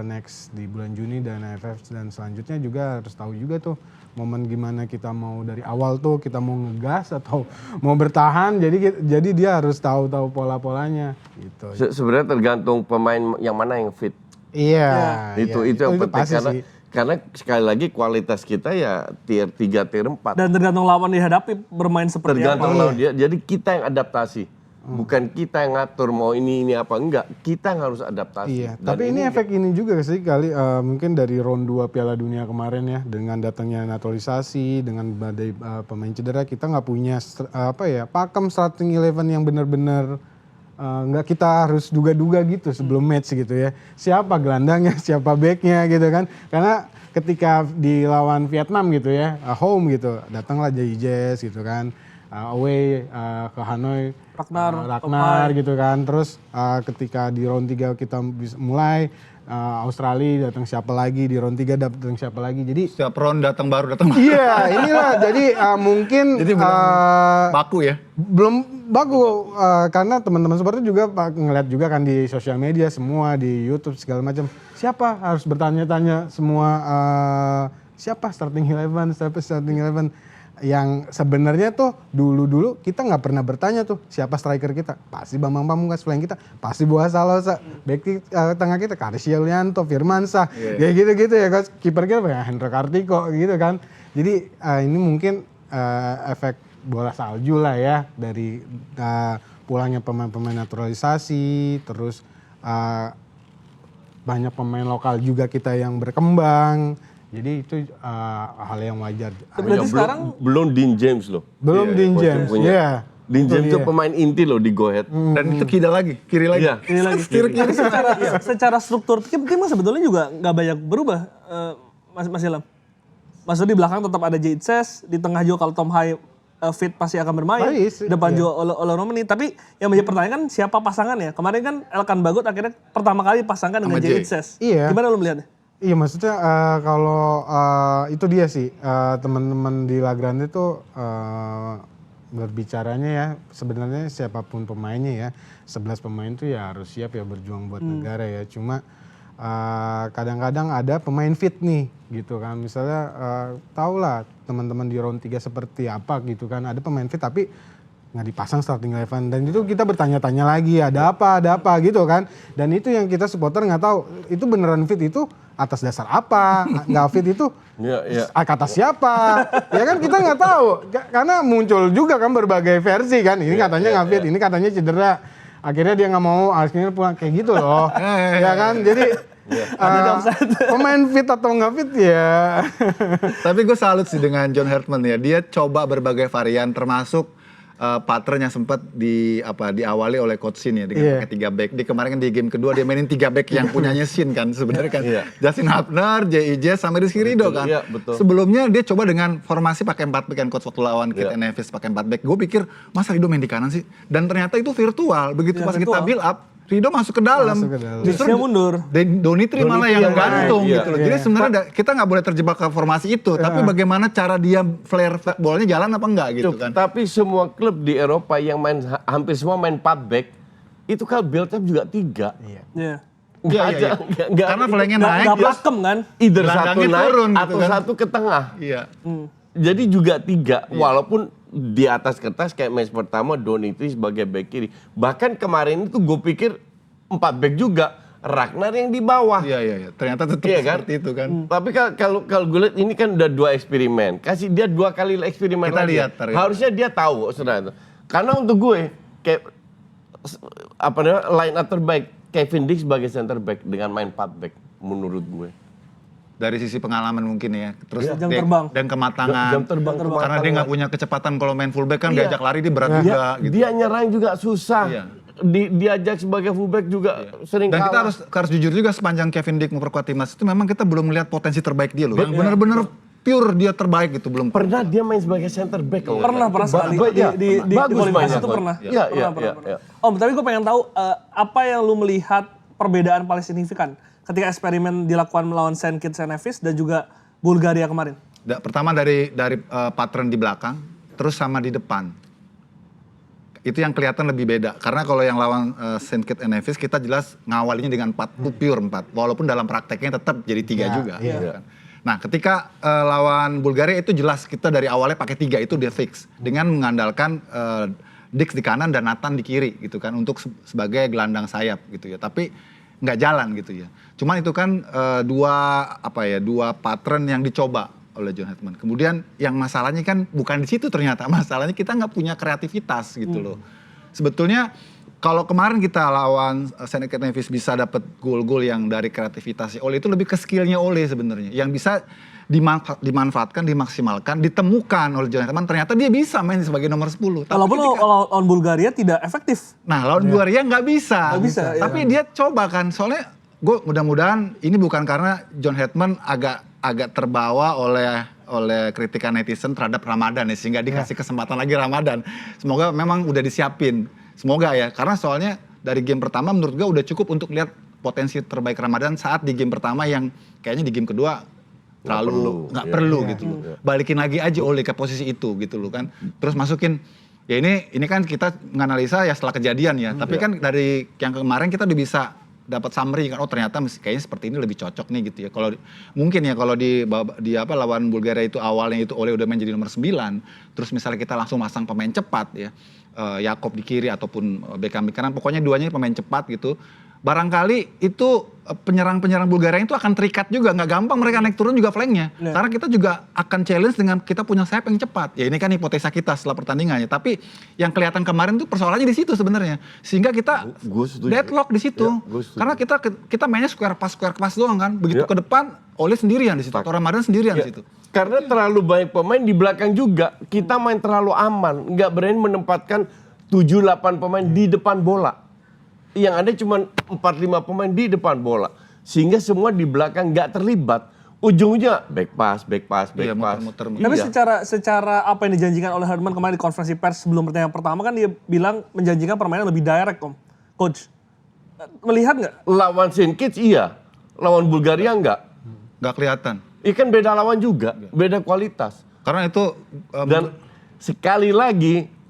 next di bulan Juni dan AFF dan selanjutnya juga harus tahu juga tuh momen gimana kita mau dari awal tuh kita mau ngegas atau mau bertahan. Jadi dia harus tahu pola-polanya gitu. Sebenarnya tergantung pemain yang mana yang fit. Iya. Itu iya. yang penting pasti sih. karena sekali lagi kualitas kita ya tier 3, tier 4. Dan tergantung lawan dihadapi bermain seperti Tergantung apa. lawan dia. Jadi kita yang adaptasi. Bukan kita yang ngatur mau ini apa enggak. Kita yang harus adaptasi. Iya, Dan tapi ini efek ini juga sih kali mungkin dari round 2 Piala Dunia kemarin ya dengan datangnya naturalisasi, dengan badai pemain cedera kita nggak punya pakem starting 11 yang benar-benar nggak kita harus duga-duga gitu sebelum match gitu ya. Siapa gelandangnya, siapa backnya gitu kan. Karena ketika di lawan Vietnam gitu ya, home gitu, datanglah Jay gitu kan. Away ke Hanoi, Ragnar gitu kan. Terus ketika di round 3 kita bisa mulai Australia datang siapa lagi, di round 3 datang siapa lagi. Jadi Setiap round datang baru. iya, inilah jadi mungkin Jadi belum baku ya. belum bagus karena teman-teman supporter juga ngeliat juga kan di sosial media semua di YouTube segala macam. Siapa harus bertanya-tanya semua siapa starting 11 yang sebenarnya tuh dulu kita nggak pernah bertanya tuh siapa striker kita, pasti Bambang Pamungkas, flank kita pasti Boas Salosa, back tengah kita Karis Yulianto, Firmansyah, kayak gitu-gitu ya, kiper kita ya Hendro Kartiko gitu kan. Jadi ini mungkin efek bola salju lah ya dari pulangnya pemain-pemain naturalisasi, terus banyak pemain lokal juga kita yang berkembang. Jadi itu hal yang wajar. Berarti sekarang belum Dean James loh. Belum Dean James, iya. Dean James itu pemain inti loh di Go Ahead. Dan itu kiri lagi. Iya. ini lagi. Tapi secara struktur tim sebetulnya juga nggak banyak berubah, Mas Ilham. Maksudnya di belakang tetap ada Jitses, di tengah juga kalau Tom Hai fit pasti akan bermain, depan juga Ole Romani. Tapi yang menjadi pertanyaan kan siapa pasangannya? Kemarin kan Elkan Bagot akhirnya pertama kali pasangkan dengan Jitses. Iya. Gimana lu melihatnya? Iya, maksudnya kalau itu dia sih teman-teman di La Grande itu berbicaranya ya sebenarnya siapapun pemainnya ya 11 pemain tuh ya harus siap ya berjuang buat negara ya. Cuma kadang-kadang ada pemain fit nih gitu kan. Misalnya tahulah teman-teman di round 3 seperti apa gitu kan. Ada pemain fit tapi nggak dipasang starting 11 dan itu kita bertanya-tanya lagi ada apa gitu kan. Dan itu yang kita supporter nggak tahu itu beneran fit itu atas dasar apa, nggak fit itu kata siapa, ya kan kita nggak tahu karena muncul juga kan berbagai versi kan, ini katanya nggak fit, ini katanya cedera, akhirnya dia nggak mau, akhirnya pulang kayak gitu loh, ya kan, jadi pemain fit atau nggak fit ya. Tapi gue salut sih dengan John Hartman ya, dia coba berbagai varian termasuk pattern yang sempat diawali oleh coach Sin ya dengan pakai 3 back. Di kemarin kan di game kedua dia mainin 3 back yang punyanya Sin kan sebenarnya kan. Justin Hapner, J.I.J. sama Rizky Ridho kan. Iya, betul. Sebelumnya dia coba dengan formasi pakai 4 back kan coach waktu lawan Kit Nevis pakai 4 back. Gue pikir masa Ridho main di kanan sih? Dan ternyata itu virtual. Begitu pas kita build up Ridho masuk ke dalam. Justru mundur. Donitri malah yang gantung iya, gitu loh. Jadi sebenarnya kita nggak boleh terjebak ke formasi itu. Tapi bagaimana cara dia flare bolanya jalan apa enggak gitu kan. Tapi semua klub di Eropa yang main hampir semua main 4 back itu kan build up juga 3. Iya. Iya. Karena flanknya naik. Nggak pakem kan? Either satu Gelandangnya naik turun gitu atau kan. satu ke tengah. Iya. Jadi juga 3, walaupun di atas kertas kayak match pertama Donitri sebagai back kiri. Bahkan kemarin itu gue pikir 4 back juga, Ragnar yang di bawah. Iya. Ternyata tetap seperti itu kan. Tapi kalau gue lihat ini kan udah 2 eksperimen. Kasih dia 2 kali eksperimen Kita lagi. lihat, Harusnya dia tahu sebenarnya. Karena untuk gue kayak line up terbaik Kevin Dix sebagai center back dengan main 4 back menurut gue. Dari sisi pengalaman mungkin ya, terus Jam terbang. dan kematangan. Jam terbang. Karena dia nggak punya kecepatan kalau main fullback kan diajak lari dia berat juga. Gitu. Dia nyerang juga susah. Iya. Diajak sebagai fullback juga sering Dan kalah. kita harus jujur juga sepanjang Kevin Dix memperkuat timnas itu memang kita belum melihat potensi terbaik dia loh. Yang benar-benar pure dia terbaik gitu belum. Pernah dia main sebagai center back. Pernah sekali di bagus kualifikasi mainnya. itu pernah. Iya. Om, tapi gue pengen tahu apa yang lu melihat perbedaan paling signifikan ketika eksperimen dilakukan melawan Saint Kitts and Nevis dan juga Bulgaria kemarin. Pertama dari pattern di belakang, terus sama di depan. Itu yang kelihatan lebih beda. Karena kalau yang lawan Saint Kitts and Nevis kita jelas ngawalinya dengan 4, pure 4. Walaupun dalam prakteknya tetap jadi 3 juga. Gitu kan. Nah ketika lawan Bulgaria itu jelas kita dari awalnya pakai 3 itu udah fix. Dengan mengandalkan Dix di kanan dan Nathan di kiri gitu kan. Untuk sebagai gelandang sayap gitu ya. Tapi nggak jalan gitu ya. Cuman itu kan dua pattern yang dicoba oleh John Hetman. Kemudian yang masalahnya kan bukan di situ ternyata. Masalahnya kita nggak punya kreativitas gitu loh. Sebetulnya kalau kemarin kita lawan Saint Kitts and Nevis bisa dapat gol-gol yang dari kreativitasnya Ole, itu lebih ke skillnya Ole sebenarnya. Yang bisa dimanfaatkan, dimaksimalkan, ditemukan oleh John Hetman. Ternyata dia bisa main sebagai nomor 10. Walaupun lawan Bulgaria tidak efektif. Nah lawan Bulgaria nggak bisa. Nggak bisa, Tapi dia coba kan. Soalnya gue mudah-mudahan ini bukan karena John Hetman agak terbawa oleh kritikan netizen terhadap Ramadan ya, sehingga dikasih kesempatan lagi Ramadan. Semoga memang udah disiapin. Semoga ya. Karena soalnya dari game pertama menurut gue udah cukup untuk lihat potensi terbaik Ramadan saat di game pertama yang kayaknya di game kedua terlalu nggak perlu gitu loh. Balikin lagi aja Ole ke posisi itu gitu loh kan. Terus masukin ya ini kan kita menganalisa ya setelah kejadian ya. Tapi kan dari yang kemarin kita udah bisa dapat summary kan, oh ternyata kayaknya seperti ini lebih cocok nih gitu ya. Kalau mungkin ya kalau di lawan Bulgaria itu awalnya itu Ole udah main jadi nomor 9, terus misalnya kita langsung masang pemain cepat ya, Yakob di kiri ataupun Beckham di kanan, pokoknya duanya pemain cepat gitu. Barangkali itu penyerang-penyerang Bulgaria itu akan terikat juga, nggak gampang mereka naik turun juga flanknya. Karena kita juga akan challenge dengan kita punya sayap yang cepat. Ya ini kan hipotesa kita setelah pertandingannya. Tapi yang kelihatan kemarin tuh persoalannya di situ sebenarnya. Sehingga kita deadlock di situ. Karena kita mainnya square pass doang kan. Begitu ke depan, Ole sendirian di situ. Atau Ramadan sendirian di situ. Karena terlalu banyak pemain di belakang juga. Kita main terlalu aman. Nggak berani menempatkan 7-8 pemain di depan bola. Yang ada cuma 4-5 pemain di depan bola. Sehingga semua di belakang nggak terlibat. Ujungnya back pass. Muter-muter. Tapi secara apa yang dijanjikan oleh Hetman kemarin di konferensi pers sebelum pertandingan pertama kan dia bilang menjanjikan permainan lebih direct, Coach. Melihat nggak? Lawan Saint Kitts iya. Lawan Bulgaria nggak. Nggak kelihatan. Ikan beda lawan juga. Beda kualitas. Karena itu Dan sekali lagi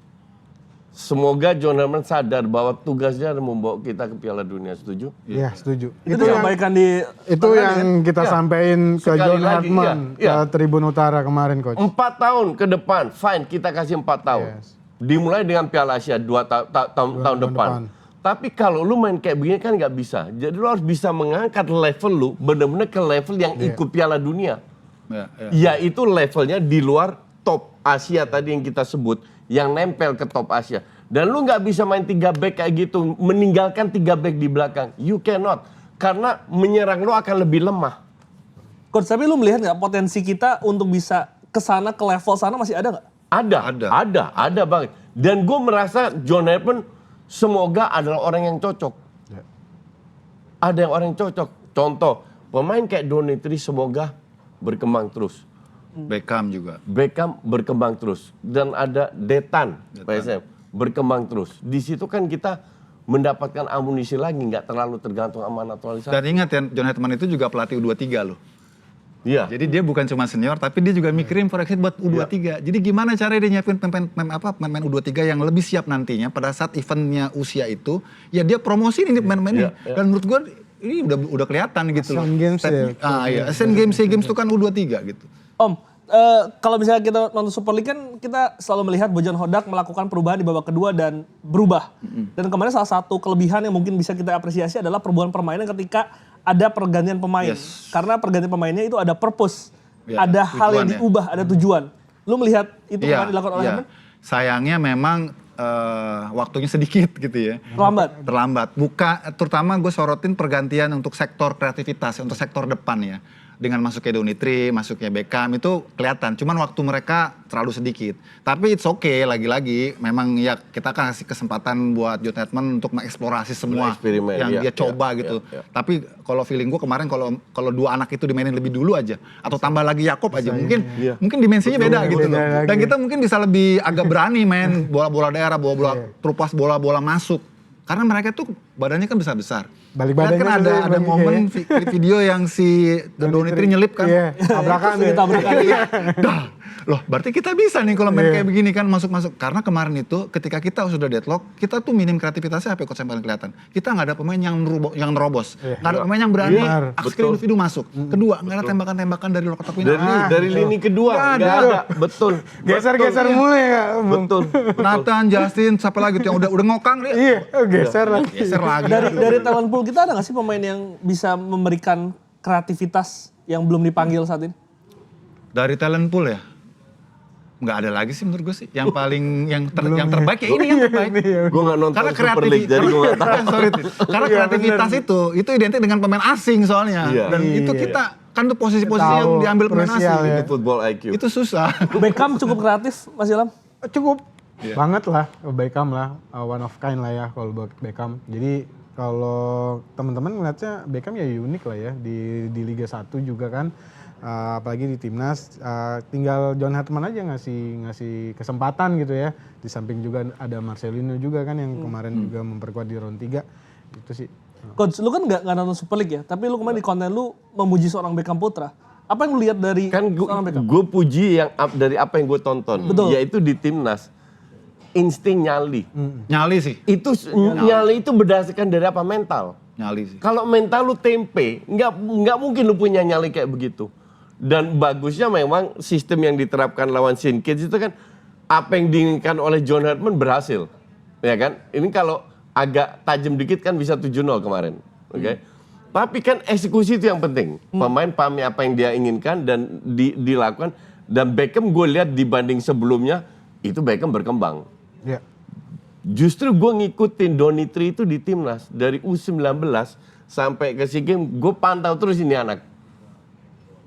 semoga John Hetman sadar bahwa tugasnya adalah membawa kita ke Piala Dunia. Setuju? Iya, setuju. Itu disampaikan Itu yang kita sampaikan ke Sekali John lagi, Hetman iya. ke Tribun Utara kemarin, Coach. 4 tahun ke depan, fine, kita kasih 4 tahun. Yes. Dimulai dengan Piala Asia 2 tahun depan. Tapi kalau lu main kayak begini kan nggak bisa. Jadi lu harus bisa mengangkat level lu benar-benar ke level yang ikut Piala Dunia. Yaitu levelnya di luar top Asia tadi yang kita sebut, yang nempel ke top Asia. Dan lu nggak bisa main 3 back kayak gitu, meninggalkan 3 back di belakang. You cannot. Karena menyerang lu akan lebih lemah. Coach, tapi lu melihat nggak potensi kita untuk bisa ke sana, ke level sana masih ada nggak? Ada banget. Dan gue merasa John Hetman semoga adalah orang yang cocok. Ada yang orang yang cocok. Contoh, pemain kayak Donitri semoga berkembang terus. Beckham juga. Beckham berkembang terus. Dan ada Detan. PSM berkembang terus. Di situ kan kita mendapatkan amunisi lagi, nggak terlalu tergantung sama naturalisasi. Dan ingat ya, John Hetman itu juga pelatih U23 loh. Iya. Jadi dia bukan cuma senior, tapi dia juga mikirin proyeksi buat U23. Jadi gimana cara dia nyiapin pemain U23 yang lebih siap nantinya pada saat eventnya usia itu, ya dia promosiin ini pemain-pemain ini. Dan menurut gue ini udah kelihatan gitu loh. Asian Games ya. Iya, Asian Games, SEA Games itu kan U23 gitu. Om, kalau misalnya kita nonton Super League kan kita selalu melihat Bojan Hodak melakukan perubahan di babak kedua dan berubah. Dan kemarin salah satu kelebihan yang mungkin bisa kita apresiasi adalah perubahan permainan ketika ada pergantian pemain. Karena pergantian pemainnya itu ada purpose, ada hal yang diubah, ada tujuan. Lu melihat itu kemarin dilakukan oleh Hetman? Sayangnya memang waktunya sedikit gitu ya. Terlambat. Terutama gue sorotin pergantian untuk sektor kreativitas, untuk sektor depan ya. Dengan masuknya Donitri, masuknya Beckham itu kelihatan. Cuman waktu mereka terlalu sedikit. Tapi it's okay, lagi-lagi memang ya kita kan kasih kesempatan buat John Hetman untuk mengeksplorasi semua yang dia coba gitu. Tapi kalau feeling gue kemarin kalau 2 anak itu dimainin lebih dulu aja atau tambah lagi Yakob aja mungkin dimensinya beda gitu loh. Dan kita mungkin bisa lebih agak berani main bola-bola daerah, bola-bola terupas, bola-bola masuk. Karena mereka tuh badannya kan besar-besar. Balik badannya kan ada momen video yang si Donitri nyelip kan. Tabrakan ya. Loh, berarti kita bisa nih kalau main kayak begini kan masuk-masuk. Karena kemarin itu ketika kita sudah deadlock, kita tuh minim kreativitasnya apa coach yang paling kelihatan. Kita nggak ada pemain yang nerobos. Nggak ada pemain yang berani aksi individu masuk. Kedua, nggak ada tembakan-tembakan dari lokal Dari lini kedua nggak ada. Betul. Geser-geser mulai ya. Betul. Nathan, Justin, siapa lagi tuh yang udah ngokang dia. Iya, geser lah. Geser lagi. Dari talent pool kita ada nggak sih pemain yang bisa memberikan kreativitas yang belum dipanggil saat ini? Dari talent pool ya? Nggak ada lagi sih menurut gue sih. Yang paling yang terbaik ya ini yang terbaik. Gue nggak nonton Karena Super League jadi gue nggak tahu. Sorry, karena kreativitas itu identik dengan pemain asing soalnya. Iya. Dan itu kita kan tuh posisi-posisi yang diambil pemain krusial asing. ya. Itu football IQ. Itu susah. Beckham cukup kreatif, Mas Ilham? Cukup banget lah, Beckham lah, one of kind lah ya kalau buat Beckham. Jadi kalau teman-teman ngeliatnya Beckham ya unik lah ya di Liga 1 juga kan. Apalagi di timnas, tinggal John Hartman aja ngasih kesempatan gitu ya. Di samping juga ada Marcelino juga kan yang kemarin juga memperkuat di round 3. Itu sih. Coach, lu kan nggak nonton Super League ya, tapi lu kemarin di konten lu memuji seorang Beckham Putra. Apa yang lu lihat dari Kan seorang Beckham? gue puji yang dari apa yang gue tonton. Betul. Yaitu di timnas. Insting nyali. Nyali sih. Itu nyali itu berdasarkan dari apa? Mental. Nyali sih. Kalau mental lu tempe, nggak mungkin lu punya nyali kayak begitu. Dan bagusnya memang sistem yang diterapkan lawan Saint Kitts itu kan apa yang diinginkan oleh John Hartman berhasil, ya kan? Ini kalau agak tajam dikit kan bisa 7-0 kemarin, oke? Tapi kan eksekusi itu yang penting. Pemain pahami apa yang dia inginkan dan dilakukan. Dan Beckham gue lihat dibanding sebelumnya itu Beckham berkembang. Ya. Justru gue ngikutin Donitri itu di timnas dari U19 sampai ke SEA Games, gue pantau terus ini anak.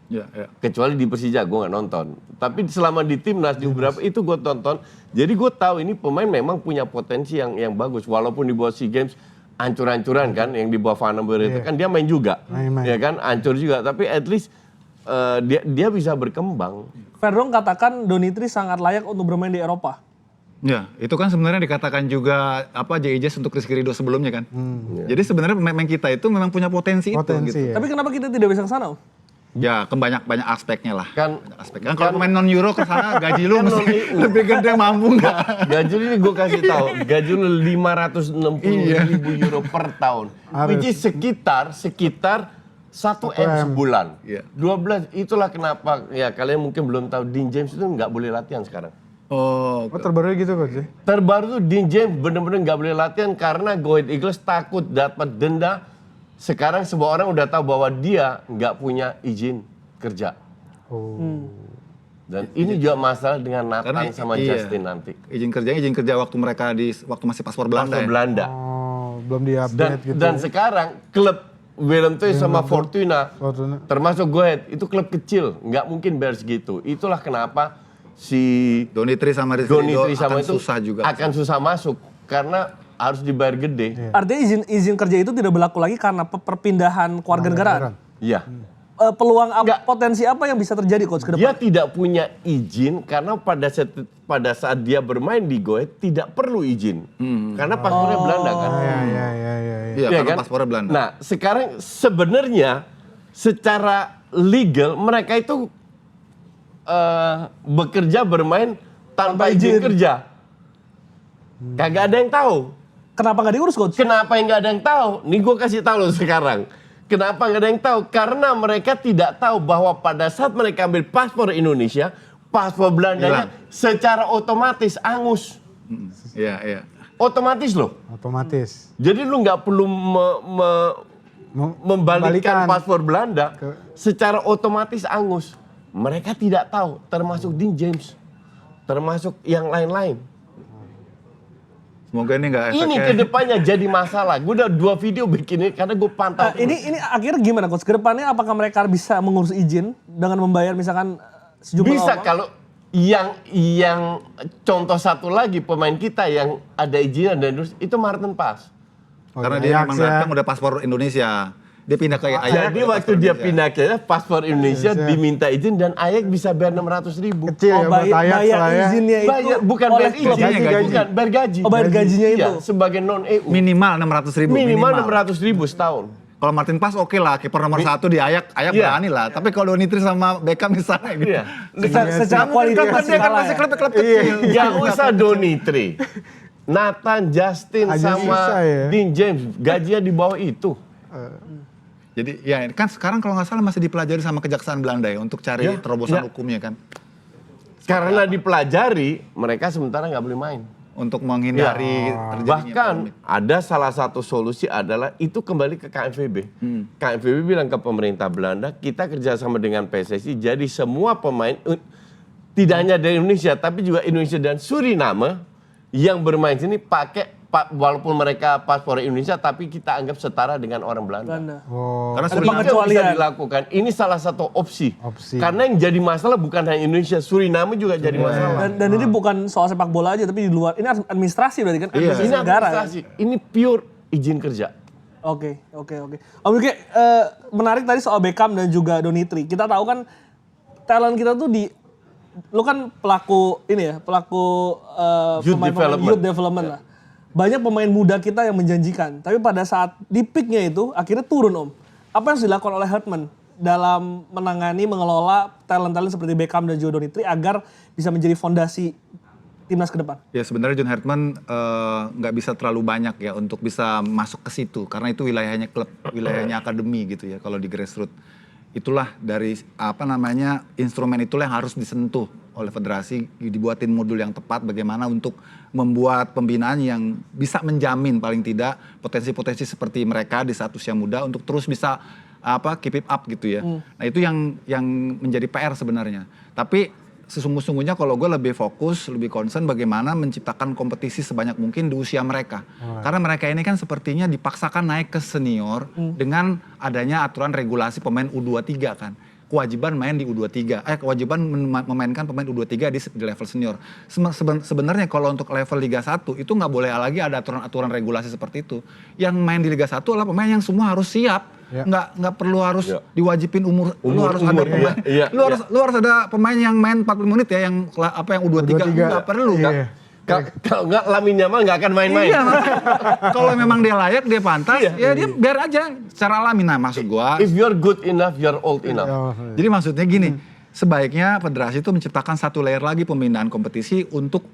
Ya, ya. Kecuali di Persija gue nggak nonton. Tapi selama di timnas di beberapa itu gue tonton. Jadi gue tahu ini pemain memang punya potensi yang bagus. Walaupun di bawah SEA Games ancur-ancuran kan, yang di bawah Van den Breggen itu kan dia main juga, Main. ya kan, ancur juga. Tapi at least dia bisa berkembang. Verdong katakan Donitri sangat layak untuk bermain di Eropa. Ya, itu kan sebenarnya dikatakan juga apa JIJ untuk Rizky Ridho sebelumnya kan. Jadi sebenarnya pemain kita itu memang punya potensi itu gitu. Ya. Tapi kenapa kita tidak bisa ke sana, Om? Ya, banyak aspeknya lah. Kan, Banyak aspeknya. Kan kalau pemain non Euro ke sana gaji lu mesti non-EU. lebih gede, mampu nggak? Gaji ini gue kasih tahu, gaji lu 560.000 euro per tahun, which is sekitar 1 M sebulan. Iya. 12, itulah kenapa ya kalian mungkin belum tahu Dean James itu nggak boleh latihan sekarang. Oh, Oh terbaru gitu coach ya? Terbaru tuh Dean James bener-bener nggak boleh latihan karena Go Ahead Eagles takut dapat denda. Sekarang semua orang udah tahu bahwa dia nggak punya izin kerja. Dan ini juga masalah dengan Nathan sama Justin nanti. izin kerja waktu mereka waktu masih paspor Belanda. Paspor Ya? Belanda. Oh, belum di-update gitu. Dan sekarang klub Willem Twee sama Fortuna, Fortuna. termasuk Go Ahead, itu klub kecil, nggak mungkin bayar segitu. Itulah kenapa si Donitri sama Rizky Ridho Donitri sama akan itu susah juga. akan susah masuk karena harus dibayar gede. Artinya izin kerja itu tidak berlaku lagi karena perpindahan keluarga negaraan. Iya. Peluang potensi apa yang bisa terjadi coach ke Dia depan? tidak punya izin karena pada saat dia bermain di Go Ahead tidak perlu izin. Karena paspornya Belanda kan. Ya. Iya, Iya karena kan? paspornya Belanda. Nah, sekarang sebenarnya secara legal mereka itu bekerja bermain tanpa izin kerja. Kagak ada yang tahu. Kenapa nggak diurus coach? Kenapa yang nggak ada yang tahu? Nih gue kasih tahu lo sekarang. Kenapa nggak ada yang tahu? Karena mereka tidak tahu bahwa pada saat mereka ambil paspor Indonesia, paspor Belandanya secara otomatis angus. Iya. Otomatis loh. Otomatis. Jadi lu nggak perlu membalikkan paspor Belanda, secara otomatis angus. Mereka tidak tahu, termasuk Dean James, termasuk yang lain-lain. Semoga ini nggak Ini efeknya. kedepannya jadi masalah. Gue udah 2 video bikin ini karena gue pantau. Ini akhirnya gimana coach? Ke depannya apakah mereka bisa mengurus izin dengan membayar misalkan sejumlah Bisa uang? kalau yang contoh satu lagi pemain kita yang ada izinnya dan itu Martin Pas. Karena dia memang datang udah paspor Indonesia. Dia pindah ke Ajax. Jadi waktu dia pindah ke paspor Indonesia diminta izin dan Ajax bisa bayar 600.000. Kecil ya buat Ajax bayar lah ya. izinnya itu Bayar, bukan oleh bayar klub. izin, bukan bayar gaji. Oh, bayar gajinya Iya, itu. sebagai non EU. Minimal 600.000. Minimal 600.000 setahun. Kalau Martin Paes oke lah, kiper nomor 1 di Ajax berani lah. Tapi kalau Donitri sama Beckham misalnya gitu. Iya. Secara kualitas Kan dia kan masih klub-klub kecil. Gak usah Donitri. Nathan, Justin, Aja sama susah ya. Dean James, gajinya di bawah itu. Jadi ya kan sekarang kalau nggak salah masih dipelajari sama Kejaksaan Belanda ya untuk cari terobosan hukumnya kan. Karena dipelajari, mereka sementara nggak boleh main. Untuk menghindari terjadinya Bahkan polemik. ada salah satu solusi adalah itu kembali ke KNVB. KNVB bilang ke pemerintah Belanda, kita kerjasama dengan PSSI, jadi semua pemain, tidak hanya dari Indonesia, tapi juga Indonesia dan Suriname, yang bermain sini pakai, walaupun mereka paspor Indonesia, tapi kita anggap setara dengan orang Belanda. Oh, Karena Ada Itu Suriname bisa pengecualian. dilakukan. Ini salah satu opsi. Opsi. Karena yang jadi masalah bukan hanya Indonesia, Suriname juga jadi masalah. Dan ini bukan soal sepak bola aja, tapi di luar. Ini administrasi berarti kan? Administrasi Ini negara. administrasi, ini pure izin kerja. Oke. Om Yuke, menarik tadi soal Beckham dan juga Donitri. Kita tahu kan talent kita tuh lu kan pelaku ini ya, pelaku Youth development. youth development lah. Banyak pemain muda kita yang menjanjikan, tapi pada saat di peaknya itu akhirnya turun Om. Apa yang harus dilakukan oleh Hartman dalam menangani, mengelola talent-talent seperti Beckham dan juga Donitri agar bisa menjadi fondasi timnas ke depan? Ya sebenarnya John Hartman nggak bisa terlalu banyak ya untuk bisa masuk ke situ karena itu wilayahnya klub, wilayahnya akademi gitu ya kalau di grassroots. Itulah dari instrumen itulah yang harus disentuh oleh federasi, dibuatin modul yang tepat bagaimana untuk membuat pembinaan yang bisa menjamin paling tidak potensi-potensi seperti mereka di saat usia muda untuk terus bisa keep it up gitu ya. Nah itu yang menjadi PR sebenarnya. Tapi sesungguh-sungguhnya kalau gue lebih fokus, lebih concern bagaimana menciptakan kompetisi sebanyak mungkin di usia mereka. Karena mereka ini kan sepertinya dipaksakan naik ke senior dengan adanya aturan regulasi pemain U23 kan. Kewajiban main di U23, kewajiban memainkan pemain U23 di level senior. Sebenarnya kalau untuk level Liga 1 itu nggak boleh lagi ada aturan regulasi seperti itu. Yang main di Liga 1 adalah pemain yang semua harus siap. Nggak perlu harus diwajibin umur lu harus ada pemain. Lu harus ada pemain yang main 40 menit ya yang U23 nggak perlu. Kalau nggak Lamine Yamal nggak akan main-main. Iya, kalau memang dia layak, dia pantas, ya dia biar aja secara alami. Nah maksud gua, If you're good enough, you're old enough. jadi maksudnya gini, sebaiknya federasi itu menciptakan satu layer lagi pembinaan kompetisi untuk,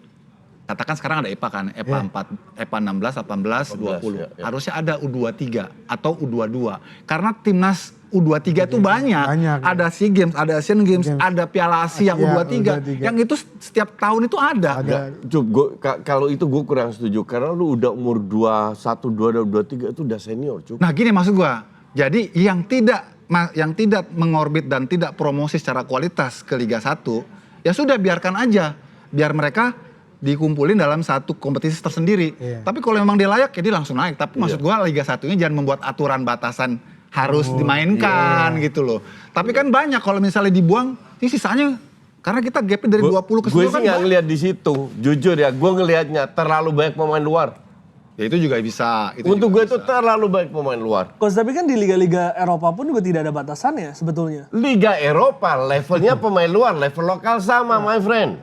katakan sekarang ada EPA kan, EPA 16, 18, 20. Harusnya ada U23 atau U22. Karena timnas U23 itu banyak. Ada SEA Games, ada Asian Games, ada Piala Asia U23. Yang itu setiap tahun itu ada. Kalau itu gue kurang setuju. Karena lu udah umur 21, 22, 23 itu udah senior. Nah gini maksud gua, jadi yang tidak mengorbit dan tidak promosi secara kualitas ke Liga 1, ya sudah biarkan aja. Biar mereka dikumpulin dalam satu kompetisi tersendiri. Tapi kalau memang dia layak, ya dia langsung naik. Tapi maksud gua Liga 1-nya jangan membuat aturan batasan harus dimainkan gitu loh. Tapi kan banyak kalau misalnya dibuang, ini sisanya karena kita gapnya dari 20 ke 10 Gue kan. sih nggak ngelihat di situ. Jujur ya, gue ngelihatnya terlalu banyak pemain luar. Ya itu juga bisa. Untuk gue itu terlalu banyak pemain luar. Coach, tapi kan di liga-liga Eropa pun juga tidak ada batasannya sebetulnya. Liga Eropa levelnya pemain luar, level lokal sama my friend.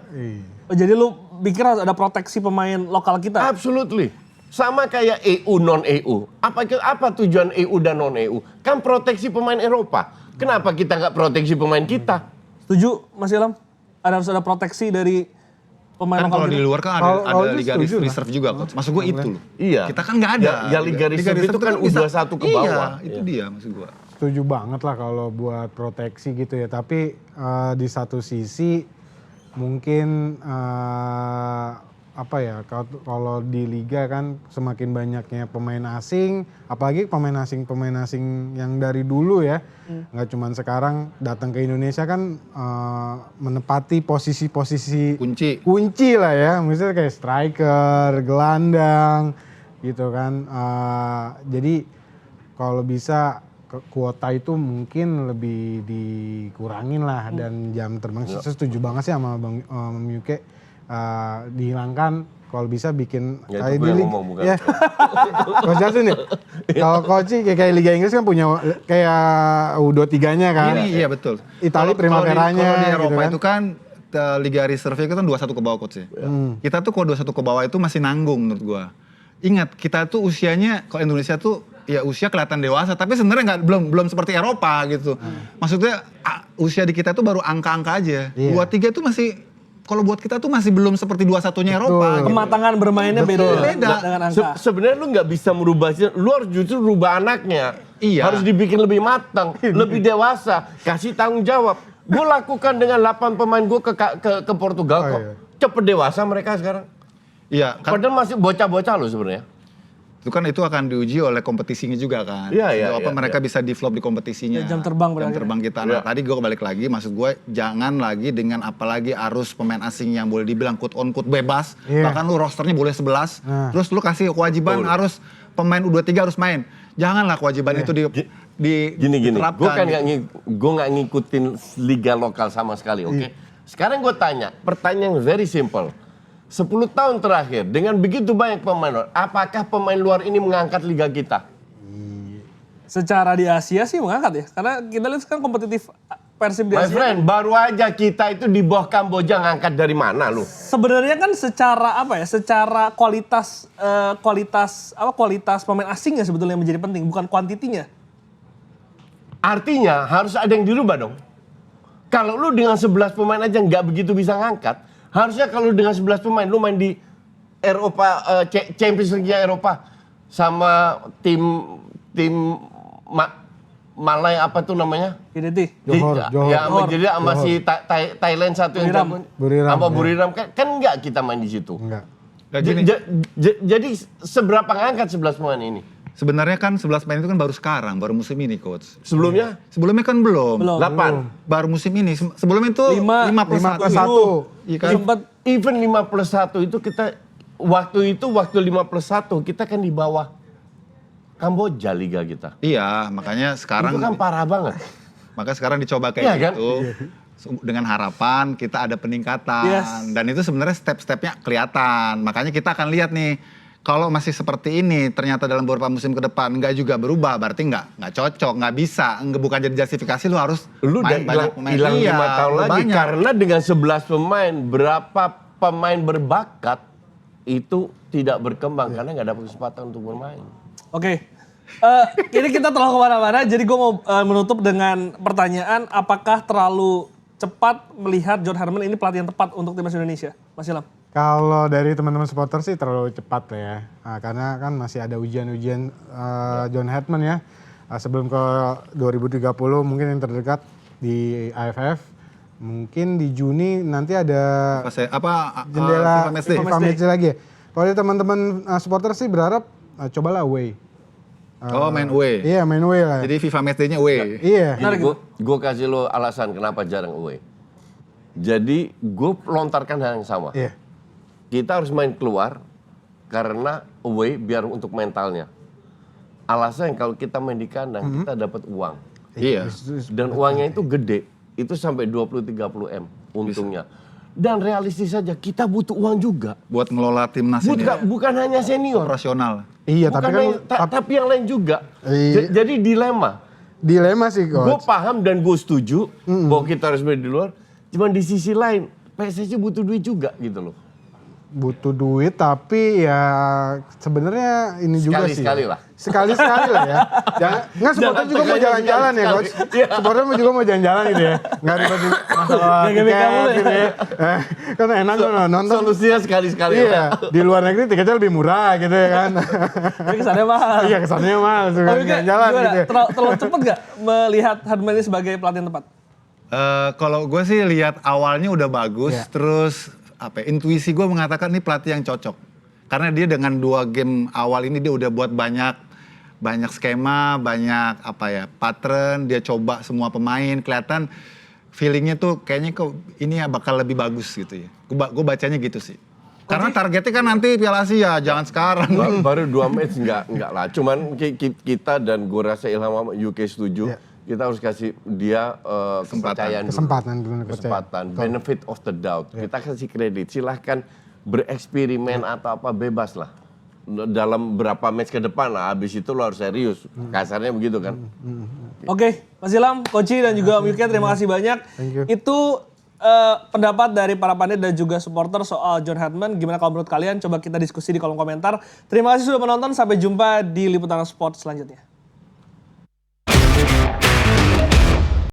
Oh, jadi lu pikir harus ada proteksi pemain lokal kita? Absolutely. Sama kayak EU non EU. Apa tujuan EU dan non EU? Kan proteksi pemain Eropa. Kenapa kita nggak proteksi pemain kita? Setuju Mas Ilham? Harus ada proteksi dari pemain Kan lokal kalau kita? di luar kan ada Liga Reserve juga coach. Maksud gue itu loh. Iya. Kita kan nggak ada. Ya Liga Reserve itu kan bisa. U21 ke bawah. Iya, itu dia maksud gue. setuju banget lah kalau buat proteksi gitu ya. Tapi di satu sisi mungkin kalau di liga kan semakin banyaknya pemain asing, apalagi pemain asing yang dari dulu ya, nggak cuman sekarang datang ke Indonesia kan menepati posisi-posisi kunci lah ya, misalnya kayak striker, gelandang gitu kan. Jadi kalau bisa kuota itu mungkin lebih dikurangin lah, dan jam terbang. Saya setuju banget sih sama Bang Yuke. Dihilangkan, kalau bisa bikin kayak di liga. Ya. Coach Jason nih. Kalau coach kayak Liga Inggris kan punya kayak U23-nya kan. Iya betul. Itali Primaveranya. Kalau di Eropa gitu kan. itu kan Liga Reserve itu kan 21 ke bawah coach ya. Kita tuh kalau 21 ke bawah itu masih nanggung menurut gua. Ingat, kita tuh usianya kalau Indonesia tuh ya usia kelihatan dewasa, tapi sebenarnya belum seperti Eropa gitu. Maksudnya usia di kita tuh baru angka-angka aja. Iya. 23 tuh masih, kalau buat kita tuh masih belum seperti 21-nya Eropa. Gitu. Kematangan bermainnya beda dengan angka. Sebenarnya lu nggak bisa merubah sih, lu harus justru rubah anaknya. Iya. Harus dibikin lebih matang, lebih dewasa, kasih tanggung jawab. Gue lakukan dengan 8 pemain gue ke Portugal kok. iya. Cepet dewasa mereka sekarang. Iya, kan Padahal masih bocah-bocah loh sebenarnya. itu akan diuji oleh kompetisinya juga kan. Iya, Apa mereka bisa develop di kompetisinya. Ya, jam terbang Jam berakhir. terbang kita. Nah, tadi gue balik lagi, maksud gue jangan lagi dengan apalagi arus pemain asing yang boleh dibilang quote on quote bebas. Iya. Bahkan lu rosternya boleh 11. Nah. Terus lu kasih kewajiban harus pemain U23 harus main. Janganlah kewajiban itu Gini, gue diterapkan. kan nggak ngikutin liga lokal sama sekali, oke? Sekarang gue tanya, pertanyaan very simple. 10 tahun terakhir, dengan begitu banyak pemain luar, apakah pemain luar ini mengangkat liga kita? Secara di Asia sih mengangkat ya. Karena kita lihat sekarang kompetitif Persib di My Asia. friend, baru aja kita itu di bawah Kamboja ngangkat dari mana lu? Sebenarnya kan secara apa ya? Secara kualitas pemain asingnya sebetulnya yang menjadi penting, bukan kuantitinya. Artinya harus ada yang dirubah dong. Kalau lu dengan 11 pemain aja nggak begitu bisa ngangkat, harusnya kalau dengan 11 pemain lu main di Eropa, Champions League Eropa sama tim Malay apa tuh namanya? Identity. Johor. Ya jadi sama si Thailand satu yang jago. Buriram, Sama ya. Buriram kan nggak kita main di situ. Enggak. Nah, gini, Jadi seberapa ngangkat 11 pemain ini? sebenarnya kan 11 pemain itu kan baru sekarang, baru musim ini coach. Sebelumnya Sebelumnya kan belum. 8. Baru musim ini. Sebelumnya itu 5 plus 5 plus 1. Iya kan? Sempat Even 5+1 itu kita waktu 5+1 kita kan di bawah Kamboja liga kita. Iya, makanya sekarang Itu kan parah banget. maka sekarang dicoba Iya kayak kan? gitu. Dengan harapan kita ada peningkatan. Yes. Dan itu sebenarnya step-stepnya kelihatan. Makanya kita akan lihat nih, kalau masih seperti ini ternyata dalam beberapa musim ke depan nggak juga berubah, berarti nggak cocok, nggak bisa. Bukan jadi justifikasi lu harus Lu udah main banyak pemain. hilang Iya, 5 tahun udah lagi banyak. karena dengan 11 pemain berapa pemain berbakat itu tidak berkembang karena nggak dapat kesempatan untuk bermain. Oke. Ini kita terlalu kemana-mana, jadi gue mau menutup dengan pertanyaan, apakah terlalu cepat melihat John Herman ini pelatih yang tepat untuk timnas Indonesia? Mas Ilham? Kalau dari teman-teman supporter sih terlalu cepat lah ya. Nah, karena kan masih ada ujian-ujian John Herman ya. Sebelum ke 2030 mungkin yang terdekat di AFF. Mungkin di Juni nanti ada jendela FIFA match lagi ya. Kalau dari teman-teman supporter sih berharap cobalah away. Main away. Iya main away lah. Jadi FIFA match day-nya away. Iya. Gue kasih lo alasan kenapa jarang away. Jadi gue lontarkan hal yang sama. Iya. Kita harus main keluar karena away biar untuk mentalnya. Alasan kalau kita main di kandang kita dapat uang. Iya. Dan uangnya itu gede. Itu sampai 20-30 M untungnya. Dan realistis saja kita butuh uang juga. Buat ngelola timnas ini. Bukan hanya senior. Operasional. Iya Bukan tapi kan tapi yang lain juga. Iya. Jadi dilema. dilema sih Gue coach. paham dan gue setuju bahwa kita harus main di luar. Cuman di sisi lain PSSI butuh duit juga gitu loh. Butuh duit tapi ya sebenarnya ini juga sih. Sekali-sekali lah. Sekali-sekali lah ya. Jangan, nggak supporter juga mau jalan-jalan ya coach. Supporter juga mau jalan-jalan gitu ya. Nggak ribet masalah tiket gitu ya. Kan enak loh nonton. Solusinya sekali-sekali. Iya, di luar negeri tiketnya lebih murah gitu ya kan. Tapi kesannya mahal. Iya kesannya mahal, suka Tapi jalan-jalan gimana? gitu ya. Terlalu cepat gak melihat Herman ini sebagai pelatih yang tepat? Kalau gue sih lihat awalnya udah bagus, Iya. terus intuisi gue mengatakan ini pelatih yang cocok. Karena dia dengan 2 game awal ini dia udah buat banyak skema, banyak pattern, dia coba semua pemain, kelihatan feelingnya tuh kayaknya ini bakal lebih bagus gitu ya. Gue bacanya gitu sih. Karena targetnya kan nanti Piala Asia, jangan sekarang. Baru 2 match enggak lah. Cuman kita dan gue rasa Ilham sama UK setuju. Iya. Kita harus kasih dia kepercayaan dulu. Kesempatan, benefit of the doubt. Kita kasih kredit, silahkan bereksperimen atau apa bebas lah. Dalam berapa match ke depan lah, habis itu lo harus serius. Kasarnya begitu kan. Oke, Mas Ilham, Koci dan juga Milka terima kasih banyak. Thank you. Itu pendapat dari para pandit dan juga supporter soal John Herdman. Gimana kalau menurut kalian? Coba kita diskusi di kolom komentar. Terima kasih sudah menonton. Sampai jumpa di Liputan Sport selanjutnya.